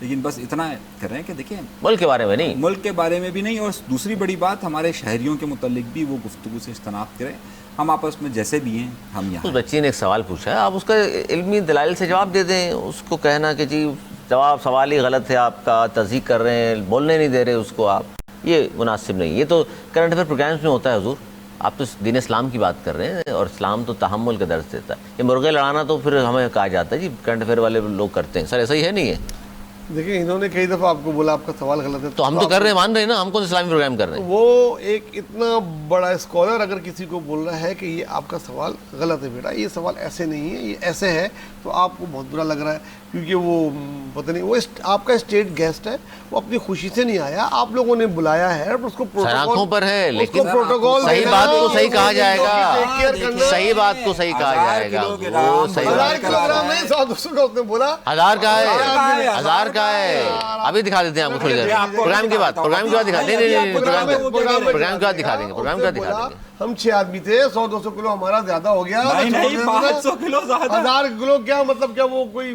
لیکن بس اتنا کر رہے ہیں کہ دیکھیں ملک کے بارے میں نہیں, ملک کے بارے میں بھی نہیں, اور دوسری بڑی بات ہمارے شہریوں کے متعلق بھی وہ گفتگو سے اجتناب کریں. ہم آپس میں جیسے بھی ہیں ہم یہاں. اس بچی نے ایک سوال پوچھا ہے, آپ اس کا علمی دلائل سے جواب دے دیں. اس کو کہنا کہ جی جواب سوال ہی غلط ہے آپ کا, تصحیح کر رہے ہیں, بولنے نہیں دے رہے اس کو آپ, یہ مناسب نہیں. یہ تو کرنٹ افیئر پروگرامز میں ہوتا ہے حضور, آپ تو دین اسلام کی بات کر رہے ہیں اور اسلام تو تحمل کا درس دیتا ہے. یہ مرغے لڑانا تو پھر ہمیں کہا جاتا ہے جی کرنٹ افیئر والے لوگ کرتے ہیں, سر ایسا ہی ہے نہیں ہے. دیکھیں انہوں نے کئی دفعہ آپ کو بولا آپ کا سوال غلط ہے, تو ہم تو کر رہے ہیں, مان رہے ہیں نا, ہم کون اسلامی پروگرام کر رہے ہیں. وہ ایک اتنا بڑا اسکالر اگر کسی کو بول رہا ہے کہ یہ آپ کا سوال غلط ہے بیٹا, یہ سوال ایسے نہیں ہے, یہ ایسے ہے, تو آپ کو بہت برا لگ رہا ہے کیونکہ وہ پتہ نہیں وہ آپ کا اسٹیٹ گیسٹ ہے, وہ اپنی خوشی سے نہیں آیا, آپ لوگوں نے بلایا ہے, اس کو آنکھوں پر ہے, لیکن پروٹوکول صحیح بات کو صحیح کہا جائے گا, صحیح بات کو صحیح کہا جائے گا. 1000 کلو گرام نہیں 100-200 کا اس نے بولا, 1000 کا ہے, 1000 کا ہے. ابھی دکھا دیتے ہیں آپ کو تھوڑی دیر, پروگرام کے بعد دکھا دیں گے, پروگرام کے بعد دکھا دیں گے. ہم 6 آدمی تھے, 100-200 کلو ہمارا زیادہ ہو گیا. 500 کلو 1000 کلو کیا مطلب, کیا وہ کوئی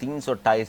328।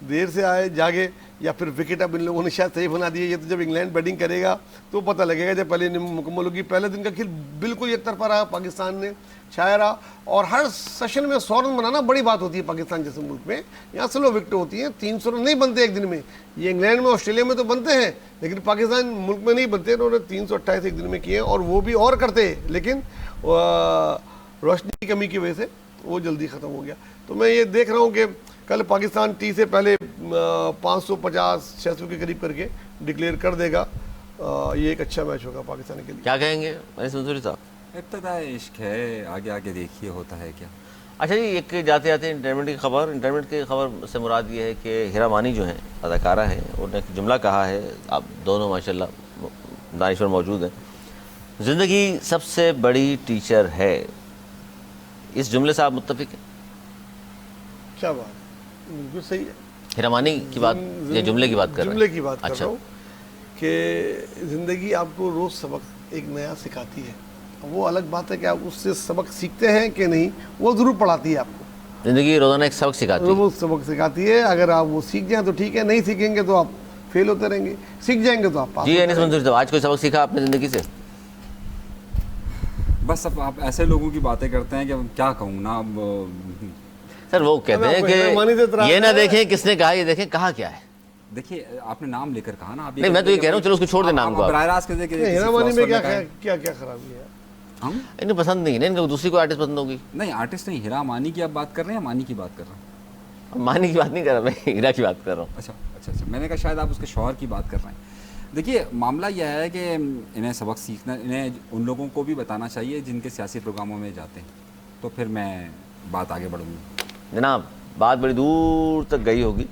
دیر سے آئے جاگے یا پھر وکٹ اب ان لوگوں نے شاید صحیح بنا دیے. یہ تو جب انگلینڈ بیٹنگ کرے گا تو پتہ لگے گا جب پہلے اننگ مکمل ہوگی. پہلے دن کا کھیل بالکل یک طرفہ رہا, پاکستان نے چھایا رہا, اور ہر سیشن میں 100 رن بنانا بڑی بات ہوتی ہے پاکستان جیسے ملک میں. یہاں سلو وکٹ ہوتی ہیں, 300 رن نہیں بنتے ایک دن میں. یہ انگلینڈ میں آسٹریلیا میں تو بنتے ہیں لیکن پاکستان ملک میں نہیں بنتے. انہوں نے 328 ایک دن میں کیے اور وہ بھی اور کرتے, لیکن روشنی کی کمی کی وجہ سے وہ جلدی ختم ہو گیا. تو میں یہ دیکھ رہا ہوں کہ کل پاکستان ٹی سے پہلے 550-600 کے قریب کر کے ڈکلیئر کر دے گا. یہ ایک اچھا میچ ہوگا پاکستان کے لیے. کیا کہیں گے انیس منصوری صاحب؟ ابتدائے عشق ہے, آگے آگے دیکھیے ہوتا ہے کیا. اچھا جی, ایک جاتے جاتے انٹرنیٹ کی خبر سے مراد یہ ہے کہ ہیرا مانی جو ہیں اداکارہ ہیں, انہوں نے ایک جملہ کہا ہے, آپ دونوں ماشاءاللہ دانشور موجود ہیں, زندگی سب سے بڑی ٹیچر ہے. اس جملے سے آپ متفق ہیں؟ کیا بات, بالکل صحیح ہے. ہیرا مانی کی بات یا جملے کی بات کر رہے ہیں؟ جملے کی بات کر اچھا. رہا ہوں کہ زندگی آپ کو روز سبق ایک نیا سکھاتی ہے. وہ الگ بات ہے کہ آپ اس سے سبق سیکھتے ہیں کہ نہیں, وہ ضرور پڑھاتی ہے آپ کو. زندگی روزانہ ایک سبق سکھاتی ہے. وہ سبق سکھاتی ہے, اگر آپ وہ سیکھ جائیں تو ٹھیک ہے, نہیں سیکھیں گے تو آپ فیل ہوتے رہیں گے, سیکھ جائیں گے تو آپ پاس. جی انیس منصوری صاحب, آج کوئی سبق سیکھا آپ نے زندگی سے؟ بس اب آپ ایسے لوگوں کی باتیں کرتے ہیں کہ کیا کہوں نا. اب سر وہ کہتے ہیں کہ یہ نہ دیکھیں کس نے کہا, یہ دیکھیں کہا کیا ہے. دیکھیے آپ نے نام لے کر کہا نا. نہیں میں تو یہ کہہ رہا ہوں چلو اس کو چھوڑ دیں نام کو. براہ راست کہتے ہیں کہ ہیرا مانی میں کیا خرابی ہے؟ انہیں پسند نہیں ہے, ان کو دوسری کوئی آرٹسٹ پسند ہوگی. نہیں آرٹسٹ نہیں, ہیرا مانی کی آپ بات کر رہے ہیں, مانی کی بات کر رہا ہوں. مانی کی بات نہیں کر رہا میں, ہیرا کی بات کر رہا ہوں. اچھا, میں نے کہا شاید آپ اس کے شوہر کی بات کر رہے ہیں. دیکھیے معاملہ یہ ہے کہ انہیں سبق سیکھنا, انہیں ان لوگوں کو بھی بتانا چاہیے جن کے سیاسی پروگراموں میں جاتے ہیں, تو پھر میں بات آگے بڑھوں گی. جناب بات بڑی دور تک گئی ہوگی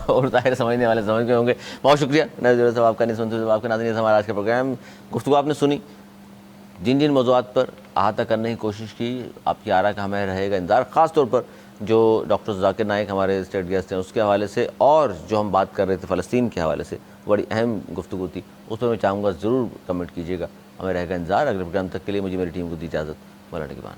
اور ظاہر سمجھنے والے سمجھ گئے ہوں گے. بہت شکریہ نظیر صاحب آپ کا, انیس منصوری صاحب آپ کے. ناظرین ہمارا آج کا پروگرام گفتگو آپ نے سنی, جن موضوعات پر احاطہ کرنے کی کوشش کی, آپ کی آراء کا ہمیں رہے گا انتظار, خاص طور پر جو ڈاکٹر ذاکر نائک ہمارے اسٹیٹ گیسٹ ہیں اس کے حوالے سے, اور جو ہم بات کر رہے تھے فلسطین کے حوالے سے, بڑی اہم گفتگو تھی, اس پر میں چاہوں گا ضرور کمنٹ کیجیے گا. ہمیں رہے گا انتظار. اگلے پروگرام تک کے لیے مجھے میری ٹیم کو دی اجازت. مولانا نگہبان.